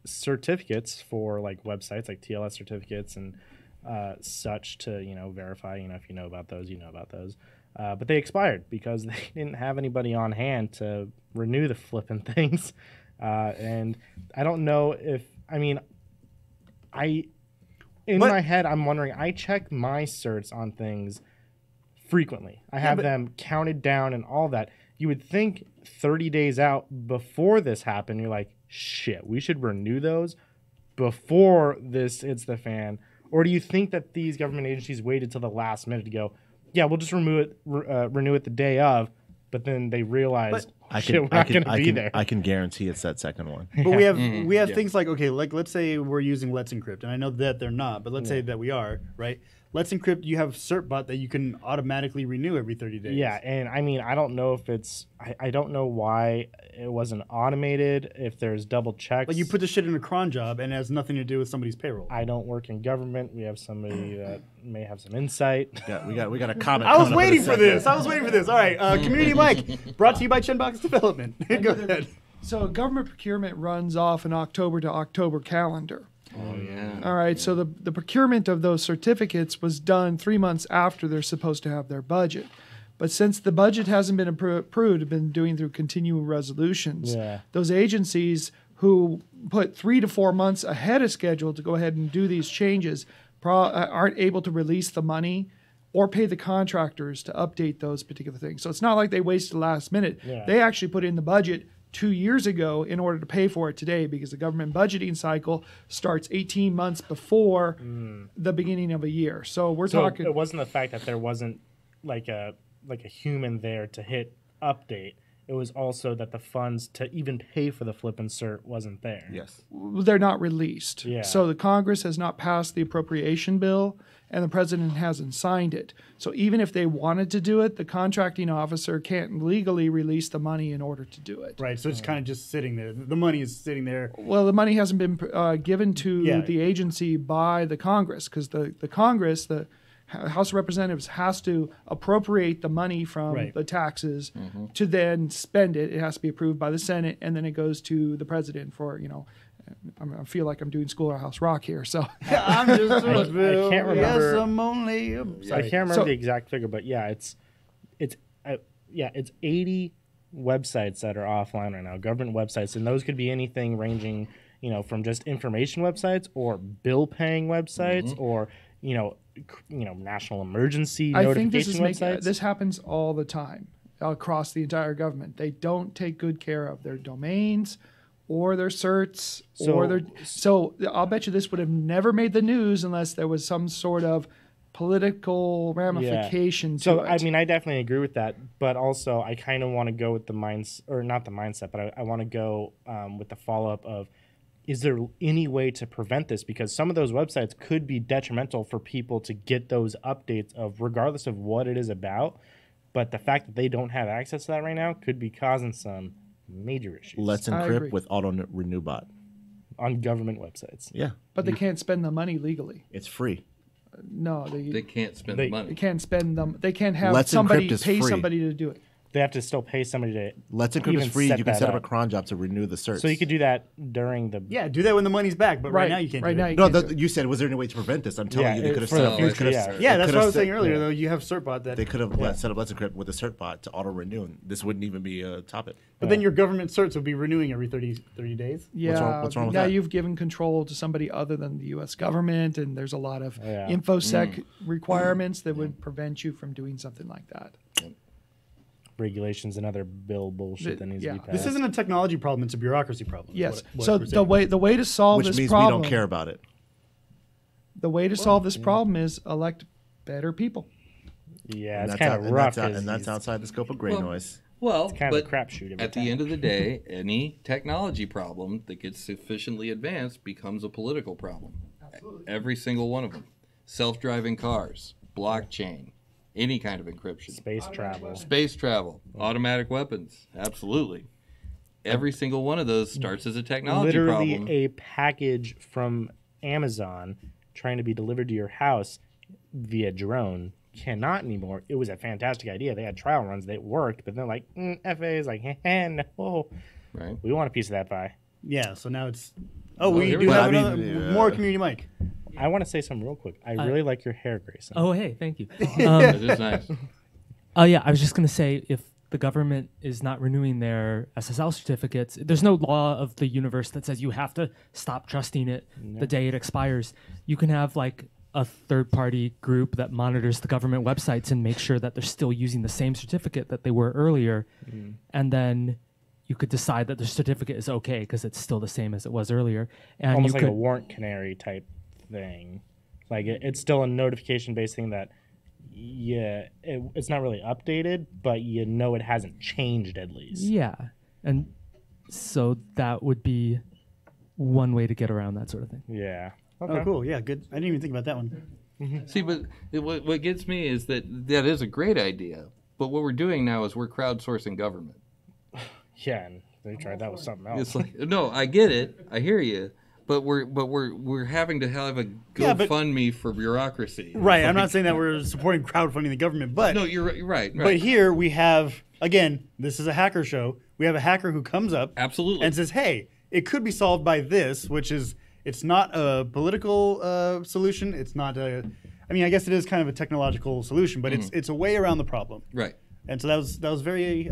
certificates for like websites like TLS certificates and such to verify if you know about those, but they expired because they didn't have anybody on hand to renew the flipping things. And I don't know if my head I'm wondering, I check my certs on things frequently. I have them counted down and all that. You would think 30 days out before this happened, you're like, shit, we should renew those before this hits the fan. Or do you think that these government agencies waited till the last minute to go, yeah, we'll just renew it the day of, but then they realized, we're not going to be there. I can guarantee it's that second one. But we have things like, okay, like let's say we're using Let's Encrypt, and I know that they're not, but let's say that we are, right? Let's Encrypt, you have CertBot that you can automatically renew every 30 days. Yeah, and I don't know if it's, I don't know why it wasn't automated, if there's double checks. Like you put the shit in a cron job and it has nothing to do with somebody's payroll. I don't work in government. We have somebody that may have some insight. Yeah, we got a comment. I was waiting for this. All right, Community Mike, brought to you by Chinbox Development. Go ahead. So government procurement runs off an October to October calendar. Oh, yeah. All right, so the procurement of those certificates was done 3 months after they're supposed to have their budget. But since the budget hasn't been approved, have been doing through continual resolutions, those agencies who put 3 to 4 months ahead of schedule to go ahead and do these changes aren't able to release the money or pay the contractors to update those particular things. So it's not like they wasted the last minute. Yeah. They actually put in the budget 2 years ago in order to pay for it today, because the government budgeting cycle starts 18 months before the beginning of a year. So we're talking. It wasn't the fact that there wasn't like a human there to hit update. It was also that the funds to even pay for the flip insert wasn't there. Yes. They're not released. Yeah. So the Congress has not passed the appropriation bill, and the president hasn't signed it. So even if they wanted to do it, the contracting officer can't legally release the money in order to do it. Right, so it's kind of just sitting there. The money is sitting there. Well, the money hasn't been given to the agency by the Congress, because the Congress, the House of Representatives, has to appropriate the money from the taxes to then spend it. It has to be approved by the Senate, and then it goes to the president for, I feel like I'm doing Schoolhouse Rock here. So I'm just I can't remember. Yes, I'm only. I can't remember the exact figure, but yeah, it's 80 websites that are offline right now, government websites, and those could be anything ranging, from just information websites or bill paying websites or national emergency notification websites. This happens all the time across the entire government. They don't take good care of their domains or their certs so I'll bet you this would have never made the news unless there was some sort of political ramification to it. I mean, I definitely agree with that, but also I kind of want to go with not the mindset, but I want to go with the follow-up of, is there any way to prevent this? Because some of those websites could be detrimental for people to get those updates of, regardless of what it is about, but the fact that they don't have access to that right now could be causing some major issues. Let's encrypt with auto renew bot on government websites. Yeah, but they can't spend the money legally. It's free. No, they can't spend the money. They can't spend them. They can't have Let's somebody Encrypt pay free. somebody to do it. They have to still pay somebody to. Let's Encrypt is free. You can set up a cron job to renew the certs. So you could do that during the. Yeah, do that when the money's back, but right now you can't. Right do now it. you No, can't do it. you said, was there any way to prevent this? I'm telling you, they could have for set the up. future, Yeah, that's what I was saying earlier. Though you have certbot that. They could have set up Let's Encrypt with a cert bot to auto renew. And this wouldn't even be a topic. But then your government certs would be renewing every 30 days. Yeah, what's wrong with now that? you've given control to somebody other than the U.S. government, and there's a lot of infosec requirements that would prevent you from doing something like that. Regulations and other bill bullshit that needs to be passed. This isn't a technology problem; it's a bureaucracy problem. Yes. What So we're saying. the way to solve Which this means problem, we don't care about it. the way to solve this problem is elect better people. Yeah, And it's that's kind of rough. and that's outside the scope of Greynoise. Well, kind of but a crapshoot every at the time. end of the day, any technology problem that gets sufficiently advanced becomes a political problem. Absolutely. Every single one of them. Self-driving cars, blockchain, any kind of encryption. Space travel, automatic weapons, absolutely. Every single one of those starts as a technology Literally problem. a package from Amazon trying to be delivered to your house via drone cannot anymore. It was a fantastic idea. They had trial runs. They worked, but they're like, FAA is like, no. Right. We want a piece of that pie. Yeah. So now it's. Oh, we here do we have go. another more community mic. I want to say something real quick. I really like your hair, Grayson. Oh, hey, thank you. It is nice. Oh, yeah, I was just going to say, if the government is not renewing their SSL certificates, there's no law of the universe that says you have to stop trusting it the day it expires. You can have, like, a third-party group that monitors the government websites and makes sure that they're still using the same certificate that they were earlier. And then you could decide that the certificate is okay because it's still the same as it was earlier. And Almost you like could, a warrant canary type thing. Like it's still a notification-based thing that, it's not really updated, but it hasn't changed at least. Yeah. And so that would be one way to get around that sort of thing. Yeah. Oh, cool. Yeah, good. I didn't even think about that one. See, but what gets me is that is a great idea. But what we're doing now is we're crowdsourcing government. Yeah, and they tried that with something else. It's like, no, I get it. I hear you. But we're having to have a GoFundMe for bureaucracy. Right. I'm not saying that we're supporting crowdfunding the government, but No, you're right. But here we have, again, this is a hacker show. We have a hacker who comes up Absolutely. and says, hey, it could be solved by this, which is It's not a political solution. It's not a. I mean, I guess it is kind of a technological solution, but it's a way around the problem. Right. And so that was very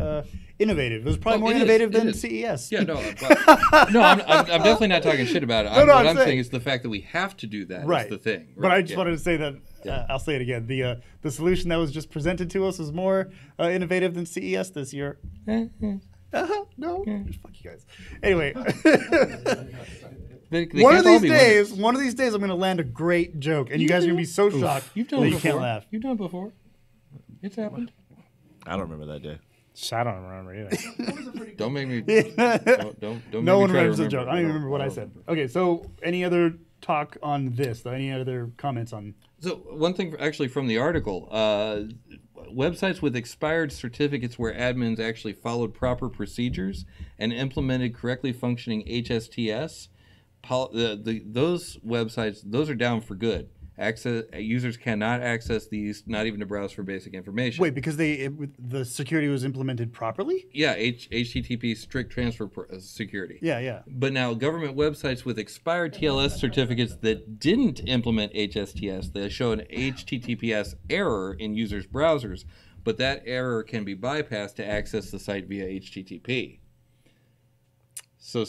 innovative. It was probably more innovative than CES. Yeah, no, I'm definitely not talking shit about it. What I'm saying is the fact that we have to do that is the thing. Right? But I just wanted to say that, I'll say it again, the solution that was just presented to us was more innovative than CES this year. No, fuck you guys. Anyway. One of these days I'm going to land a great joke, and you guys are going to be so shocked that you can't laugh. You've done it before. It's happened. I don't remember that day. I don't remember either. Don't make me. Don't no one try to remembers the joke. I don't even remember what I said. Okay, so any other talk on this? Any other comments on? So one thing actually from the article, websites with expired certificates where admins actually followed proper procedures and implemented correctly functioning HSTS, those websites, those are down for good. Users cannot access these, not even to browse for basic information. Wait, because the security was implemented properly? Yeah, HTTP strict transfer security. Yeah. But now government websites with expired TLS certificates that didn't implement HSTS, they show an HTTPS error in users' browsers, but that error can be bypassed to access the site via HTTP. So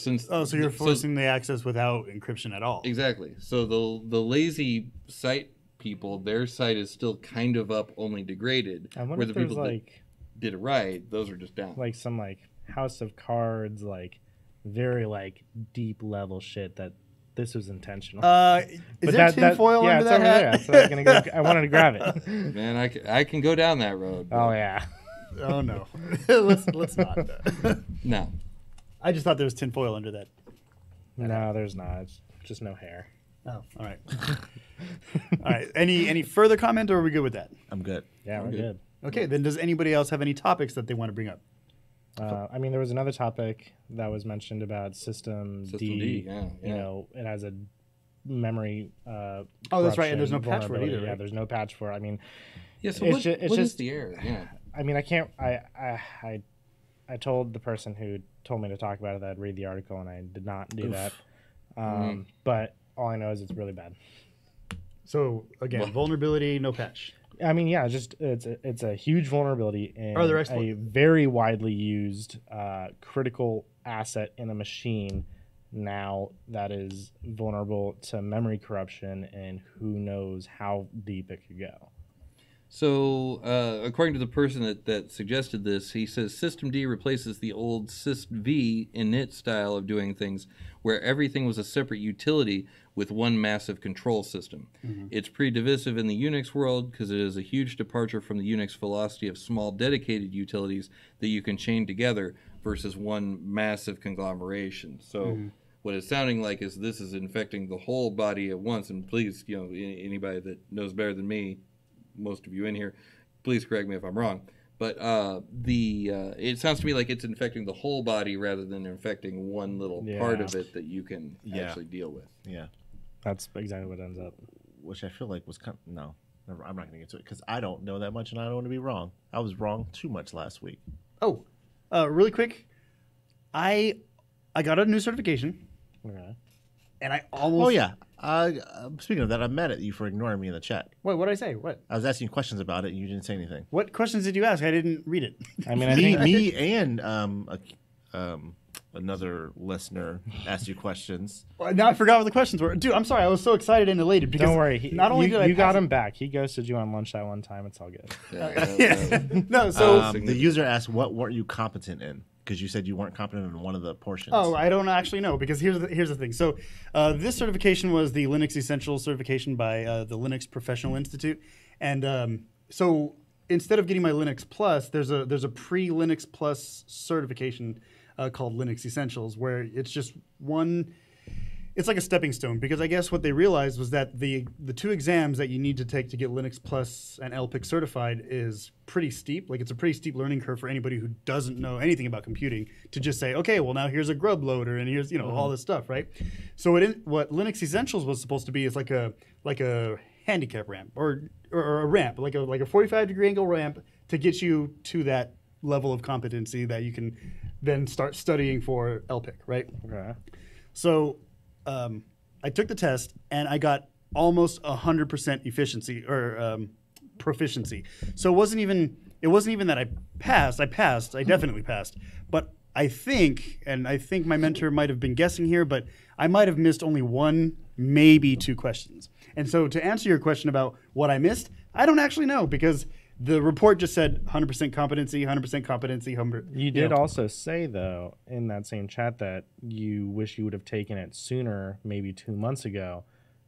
you're forcing the access without encryption at all. Exactly. So the lazy site people, their site is still kind of up, only degraded. I wonder where if the people there's that did it right, those are just down. Like some House of Cards, very deep level shit that this was intentional. Is there tinfoil under that hat? So I wanted to grab it. Man, I can go down that road. Oh yeah. Oh no. Let's not. No. I just thought there was tinfoil under that. No, there's not. It's just no hair. Oh, all right. All right. Any further comment, or are we good with that? I'm good. Yeah, we're good. Okay, then does anybody else have any topics that they want to bring up? There was another topic that was mentioned about System D. Yeah. You know, it has a memory. Oh, that's right. And there's no patch for it either. Yeah, right? there's no patch for it. I mean, yeah. So it's what just is the error? Yeah. I mean, I can't. I told the person who told me to talk about it that I'd read the article, and I did not do that. But all I know is it's really bad. So again, vulnerability, no patch. I mean, yeah, it's a huge vulnerability in Are there a very widely used critical asset in a machine now that is vulnerable to memory corruption, and who knows how deep it could go. So, according to the person that suggested this, he says System D replaces the old Syst V init style of doing things, where everything was a separate utility with one massive control system. Mm-hmm. It's pretty divisive in the Unix world because it is a huge departure from the Unix philosophy of small dedicated utilities that you can chain together versus one massive conglomeration. So, what it's sounding like is this is infecting the whole body at once. And please, anybody that knows better than me, most of you in here, please correct me if I'm wrong, but it sounds to me like it's infecting the whole body rather than infecting one little part of it that you can actually deal with. Yeah, that's exactly what ends up. Which I feel like was I'm not going to get to it because I don't know that much and I don't want to be wrong. I was wrong too much last week. Oh, really quick, I got a new certification. Okay. And I almost. Oh yeah. Speaking of that, I'm mad at you for ignoring me in the chat. Wait, what did I say? What? I was asking you questions about it, and you didn't say anything. What questions did you ask? I didn't read it. I mean, I think me and another listener asked you questions. Well, now I forgot what the questions were. Dude, I'm sorry. I was so excited and elated because don't worry. Not only did I got him back. He ghosted you on lunch that one time. It's all good. No, so the user asked, "What weren't you competent in?" Because you said you weren't competent in one of the portions. Oh, I don't actually know because here's the thing. So this certification was the Linux Essentials certification by the Linux Professional Institute, and so instead of getting my Linux Plus, there's a pre-Linux Plus certification called Linux Essentials where it's just one. It's like a stepping stone because I guess what they realized was that the two exams that you need to take to get Linux Plus and LPIC certified is pretty steep. Like it's a pretty steep learning curve for anybody who doesn't know anything about computing to just say, okay, well now here's a grub loader and here's all this stuff, right? So what Linux Essentials was supposed to be is like a handicap ramp or a ramp, like a 45-degree angle ramp to get you to that level of competency that you can then start studying for LPIC, right? Okay. So I took the test and I got almost 100% efficiency or proficiency. So it wasn't even that I passed. I definitely passed. But I think my mentor might have been guessing here, but I might have missed only one, maybe two questions. And so to answer your question about what I missed, I don't actually know because the report just said 100% competency, 100% competency. You did also say, though, in that same chat that you wish you would have taken it sooner, maybe 2 months ago.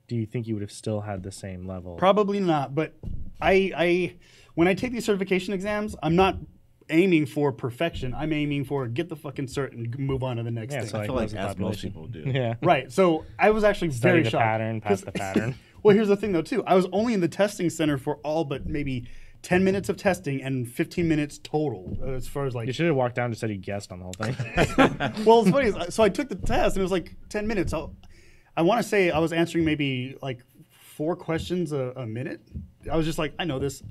Do you think you would have still had the same level? Probably not, but I when I take these certification exams, I'm not aiming for perfection. I'm aiming for get the fucking cert and move on to the next thing. So I feel like as most people do. Yeah. Right. So I was actually Study very the shocked. pattern, pass the pattern. Well, here's the thing, though, too. I was only in the testing center for all but maybe 10 minutes of testing and 15 minutes total as far as like... You should have walked down and just said you guessed on the whole thing. Well, it's funny. So I took the test, and it was like 10 minutes. I want to say I was answering maybe like 4 questions a minute. I was just like, I know this,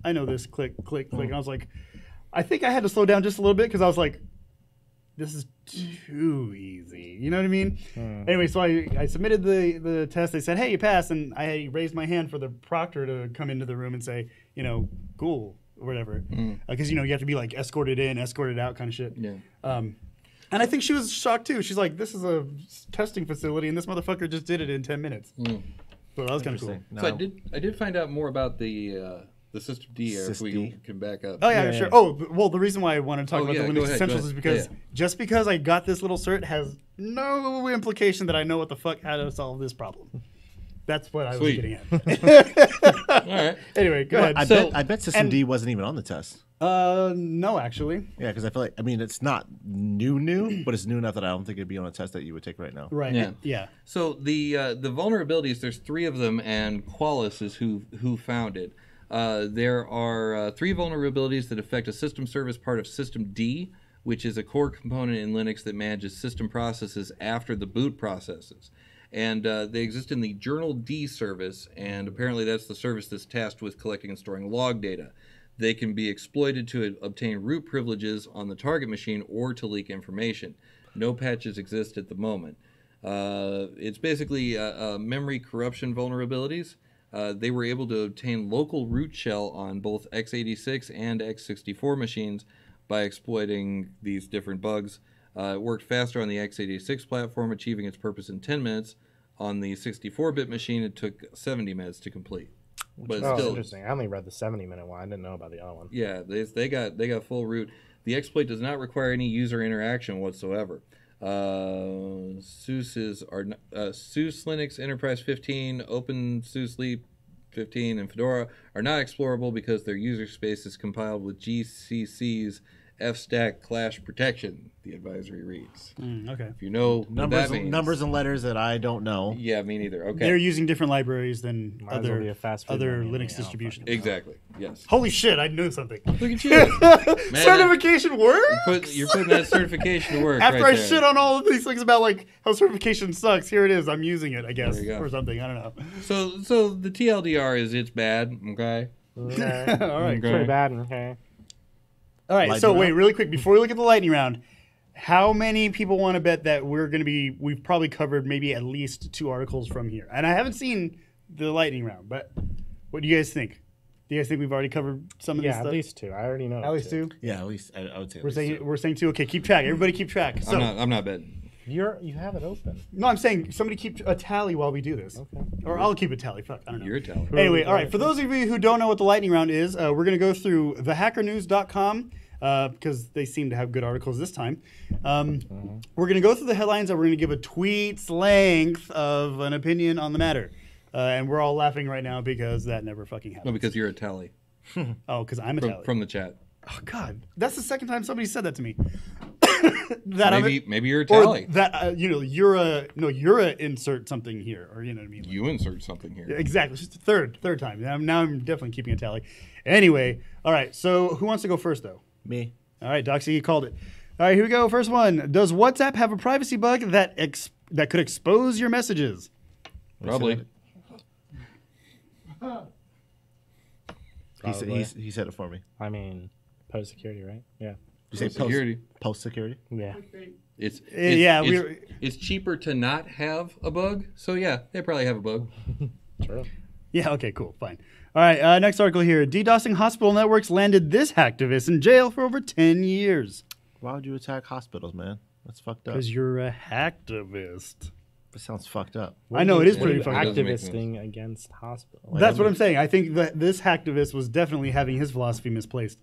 click, click, click. And I was like, I think I had to slow down just a little bit because I was like, this is too easy. You know what I mean? Anyway, so I submitted the test. They said, hey, you passed. And I raised my hand for the proctor to come into the room and say, cool, or whatever. Because, you have to be like escorted in, escorted out kind of shit. Yeah. And I think she was shocked too. She's like, this is a testing facility and this motherfucker just did it in 10 minutes. So that was kind of cool. So I did find out more about the System D here, if we Sys-D. can back up. Oh, yeah, sure. Oh, well, the reason why I want to talk about the go Linux ahead, Essentials go is ahead. because just because I got this little cert has no implication that I know what the fuck how to solve this problem. That's what I was getting at. All right. Anyway, go ahead. I bet System D wasn't even on the test. No, actually. Yeah, because I feel like, it's not new, but it's new enough that I don't think it'd be on a test that you would take right now. Right. Yeah. Yeah. So the vulnerabilities, there's 3 of them, and Qualys is who found it. There are 3 vulnerabilities that affect a system service part of System D, which is a core component in Linux that manages system processes after the boot processes. And they exist in the Journal D service, and apparently that's the service that's tasked with collecting and storing log data. They can be exploited to obtain root privileges on the target machine or to leak information. No patches exist at the moment. It's basically memory corruption vulnerabilities. They were able to obtain local root shell on both x86 and x64 machines by exploiting these different bugs. It worked faster on the x86 platform, achieving its purpose in 10 minutes. On the 64-bit machine, it took 70 minutes to complete. But Oh, still, interesting. I only read the 70-minute one. I didn't know about the other one. yeah, they got full root. The exploit does not require any user interaction whatsoever. SUSE Linux Enterprise 15, OpenSUSE Leap 15, and Fedora are not explorable because their user space is compiled with GCC's F-stack clash protection, the advisory reads. Okay. If you know what that means. Numbers and letters that I don't know. Yeah, me neither. Okay. They're using different libraries than Might as well be other a fast food other menu, Linux yeah, distributions. Exactly. Yes. Holy shit, I knew something. Look at you. Man, Certification works? you're putting that certification to work. After right I there. shit on all of these things about like how certification sucks, here it is. I'm using it, I guess, There you go. or something. I don't know. So the TLDR is it's bad. Okay. Okay. All right. Okay. Pretty bad. Okay. All right. Lightning So wait, round? really quick before we look at the lightning round, how many people want to bet that we've probably covered maybe at least 2 articles from here? And I haven't seen the lightning round, but what do you guys think? Do you guys think we've already covered some of this Yeah, stuff? at least 2. I already know. At least 2? Yeah, at least I would say. We're saying 2. Okay, keep track. Everybody keep track. So I'm not betting. You have it open. no, I'm saying somebody keep a tally while we do this. Okay. Or I'll keep a tally. Fuck, I don't know. You're a teller. Anyway, all right. For those of you who don't know what the lightning round is, we're going to go through thehackernews.com because they seem to have good articles this time. We're going to go through the headlines and we're going to give a tweet's length of an opinion on the matter. And we're all laughing right now because that never fucking No, happened. because you're a tally Oh, because I'm a tally. from the chat. Oh, God. That's the second time somebody said that to me. Maybe you're a Or tally. that, you're a insert something here. Or you know what I mean? You insert something here. Exactly. It's just the third time. Now I'm definitely keeping a tally. Anyway, all right. So who wants to go first, though? Me. All right, Doxy, you called it. All right, here we go. First one. Does WhatsApp have a privacy bug that could expose your messages? Probably. He said it for me. I mean, post security, right? Yeah. You say Post security. Post security. Yeah. It's cheaper to not have a bug. So yeah, they probably have a bug. True. Yeah, okay, cool, fine. All right, next article here. DDoSing hospital networks landed this hacktivist in jail for over 10 years. Why would you attack hospitals, man? That's fucked up. Because you're a hacktivist. That sounds fucked up. I know, it is pretty fucked up. Activisting against hospitals. That's what I'm saying. I think that this hacktivist was definitely having his philosophy misplaced.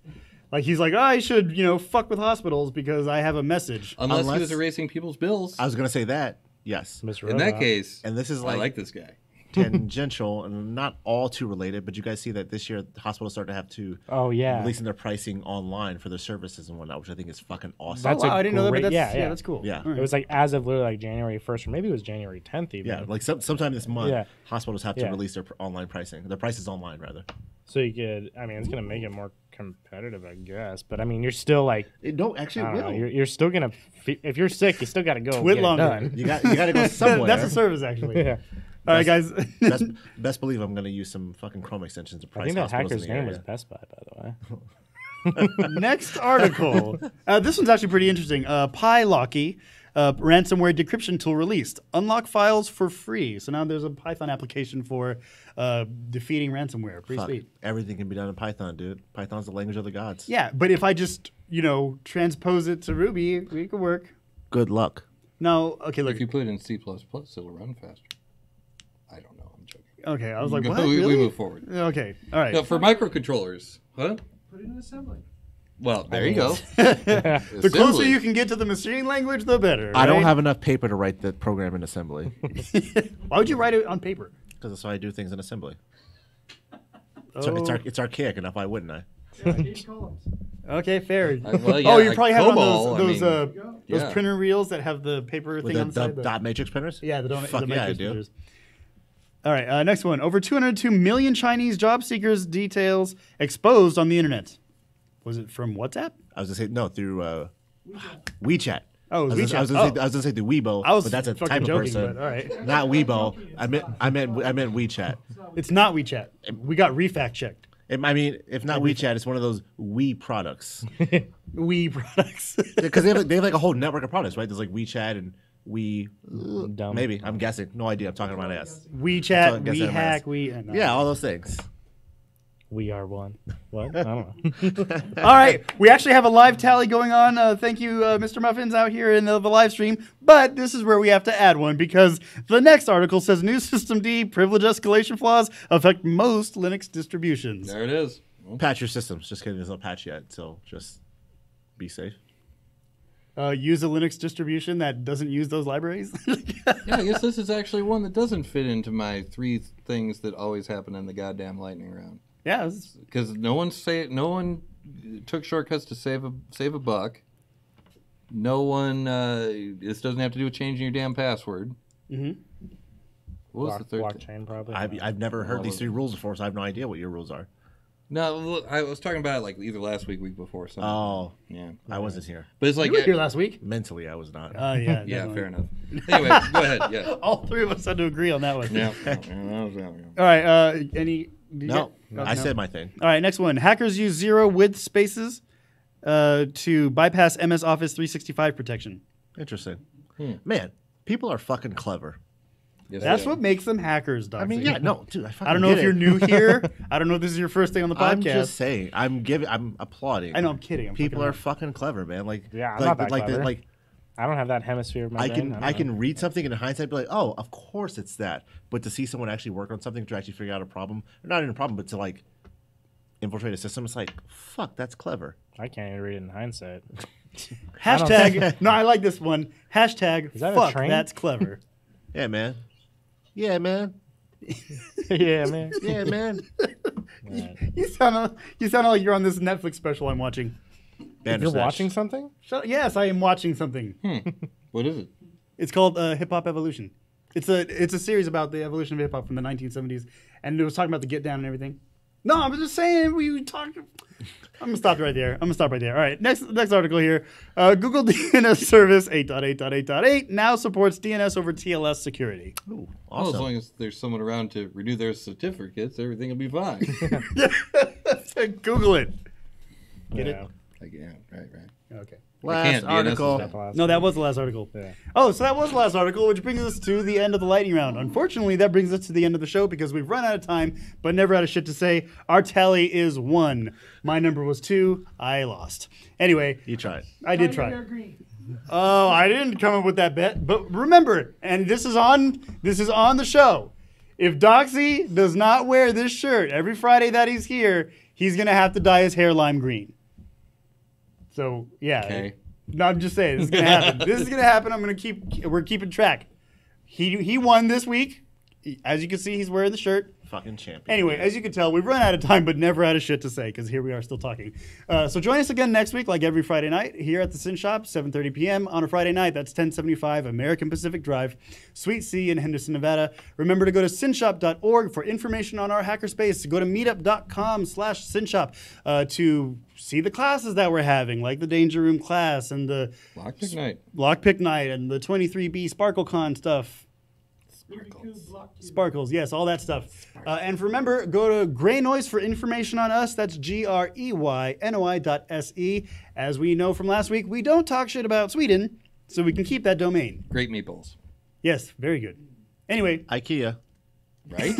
Like, he's like, I should, fuck with hospitals because I have a message. Unless he was erasing people's bills. I was going to say that, yes. In that case, and this is I like this guy. Tangential and not all too related, but you guys see that this year the hospitals start to have to releasing their pricing online for their services and whatnot, which I think is fucking awesome. That's I didn't know that, but that's cool. Yeah. Right. It was like as of literally like January 1st, or maybe it was January 10th even. Yeah, like sometime this month, hospitals have to release their online pricing. Their prices online, rather. So you could, it's going to make it more competitive, I guess. But you're still like, no, actually, it will. You're still going to, if you're sick, you still got to go Twit get longer. it done. You got to go somewhere. That's a service, actually. Yeah. All right, guys. Best believe I'm going to use some fucking Chrome extensions to price I think that hospitals hacker's in the name area. was Best Buy, by the way. Next article. This one's actually pretty interesting. PyLocky, ransomware decryption tool released. Unlock files for free. So now there's a Python application for defeating ransomware. Pretty sweet. Everything can be done in Python, dude. Python's the language of the gods. Yeah, but if I just, transpose it to Ruby, it could work. Good luck. No, okay, look. If you put it in C++, it'll run faster. I don't know. I'm joking. Okay, I was like, what? We Really? move forward. Okay, all right. Now, for microcontrollers, huh? Put it in assembly. Well, there you go. The closer you can get to the machine language, the better. I don't right? have enough paper to write the program in assembly. Why would you write it on paper? Because that's how I do things in assembly. Oh. It's archaic enough. Why wouldn't I? Yeah, 8 columns. Okay, fair. Well, yeah, oh, you like probably have COBOL, one of those yeah. printer reels that have the paper With thing on the side. dot matrix printers? Yeah, the Fuck yeah, I matrix do. printers. All right, next one. Over 202 million Chinese job seekers details exposed on the internet. Was it from WhatsApp? I was gonna say no through WeChat. Oh, it was I was WeChat. gonna say through Weibo, I was but that's a fucking type of joking, person. but all right. Not Weibo. I meant WeChat. It's not WeChat. We got refact checked. If not WeChat, it's one of those We products. We products. Because they have like a whole network of products, right? There's like WeChat and Dumb. maybe. I'm guessing. No idea. I'm talking about my ass. WeChat, guess that WeHack, matters. Yeah, all those things. We are one. What? I don't know. All right, we actually have a live tally going on. Thank you, Mr. Muffins, out here in the live stream. But this is where we have to add one because the next article says new System D privilege escalation flaws affect most Linux distributions. There it is. Patch your systems. Just kidding. There's no patch yet, so just be safe. Use a Linux distribution that doesn't use those libraries. Yeah, I guess this is actually one that doesn't fit into my 3 things that always happen in the goddamn lightning round. Yeah, Because no one took shortcuts to save a buck. No one. This doesn't have to do with changing your damn password. Mm-hmm. What was the third thing? Blockchain, probably. I've never heard these 3 rules before, so I have no idea what your rules are. No, look, I was talking about it like either last week before. Something. Oh, yeah. I wasn't here. But it's like you were here last week. Mentally, I was not. Yeah. yeah, definitely. fair enough. Anyway, go ahead. Yeah. All 3 of us had to agree on that one. Yeah. All right. Any? No, I said my thing. All right, next one. Hackers use zero width spaces to bypass MS Office 365 protection. Interesting. Man, people are fucking clever. Yes, That's what makes them hackers, Doc. I mean, yeah, no, dude, I don't know if you're new here. I don't know if this is your first thing on the podcast. I'm just saying. I'm applauding. I know, I'm kidding. People are fucking clever, man. Like, Yeah, I'm not that clever. Like, I don't have that hemisphere of my brain. I can read something in hindsight and be like, oh, of course it's that. But to see someone actually work on something to actually figure out a problem, or not even a problem, but to like infiltrate a system, it's like, fuck, that's clever. I can't even read it in hindsight. Hashtag. No, I like this one. Hashtag. Is that a fuck. train? That's clever. Yeah, man. Yeah, man. Yeah, man. Yeah, man. You sound like you're on this Netflix special I'm watching. You're watching something? Yes, I am watching something. What is it? It's called Hip Hop Evolution. It's a series about the evolution of hip hop from the 1970s, and it was talking about the Get Down and everything. No, I'm just saying we talked. I'm gonna stop right there. All right, next article here. Google DNS service 8.8.8.8 now supports DNS over TLS security. Ooh, Well, awesome. as long as there's someone around to renew their certificates, everything will be fine. Google it. Get it? Yeah. Like, yeah, right. Okay. Last article. No, that was the last article. Yeah. Oh, so that was the last article, which brings us to the end of the lightning round. Unfortunately, that brings us to the end of the show because we've run out of time, but never out of shit to say. Our tally is 1. My number was 2. I lost. Anyway. You tried. I did try. Oh, I didn't come up with that bet. But remember, and this is on the show. If Doxy does not wear this shirt every Friday that he's here, he's going to have to dye his hair lime green. So, yeah. Okay. No, I'm just saying, this is going to happen. This is going to happen. We're keeping track. He won this week. As you can see, he's wearing the shirt. Fucking champion. Anyway, as you can tell, we've run out of time, but never out of shit to say, because here we are still talking. So join us again next week, like every Friday night, here at the Sin Shop, 7:30 p.m. on a Friday night. That's 1075 American Pacific Drive, Suite C in Henderson, Nevada. Remember to go to sinshop.org for information on our hackerspace. Go to meetup.com/sinshop to see the classes that we're having, like the Danger Room class and the Lockpick Night and the 23B SparkleCon stuff. Sparkles, yes, all that stuff. And remember, go to Greynoise for information on us. That's GREYNOI.SE. As we know from last week, we don't talk shit about Sweden, so we can keep that domain. Great meatballs. Yes, very good. Anyway. IKEA. Right?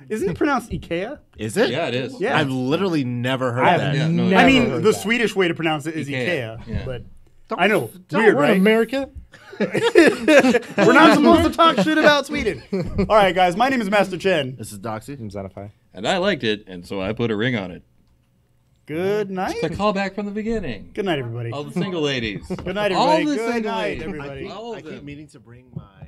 Isn't it pronounced IKEA? Is it? Yeah, it is. Yeah. I've literally never heard that. Yeah, I mean, the Swedish way to pronounce it is IKEA. Yeah. But I know, weird, We're in right? America. We're not supposed to talk shit about Sweden. All right, guys. My name is Master Chen. This is Doxy. I'm Zenify. And I liked it, and so I put a ring on it. Good night. It's a callback from the beginning. Good night, everybody. All the single ladies. Good night, All everybody. the Good single night, ladies. everybody. All I of keep them. meaning to bring my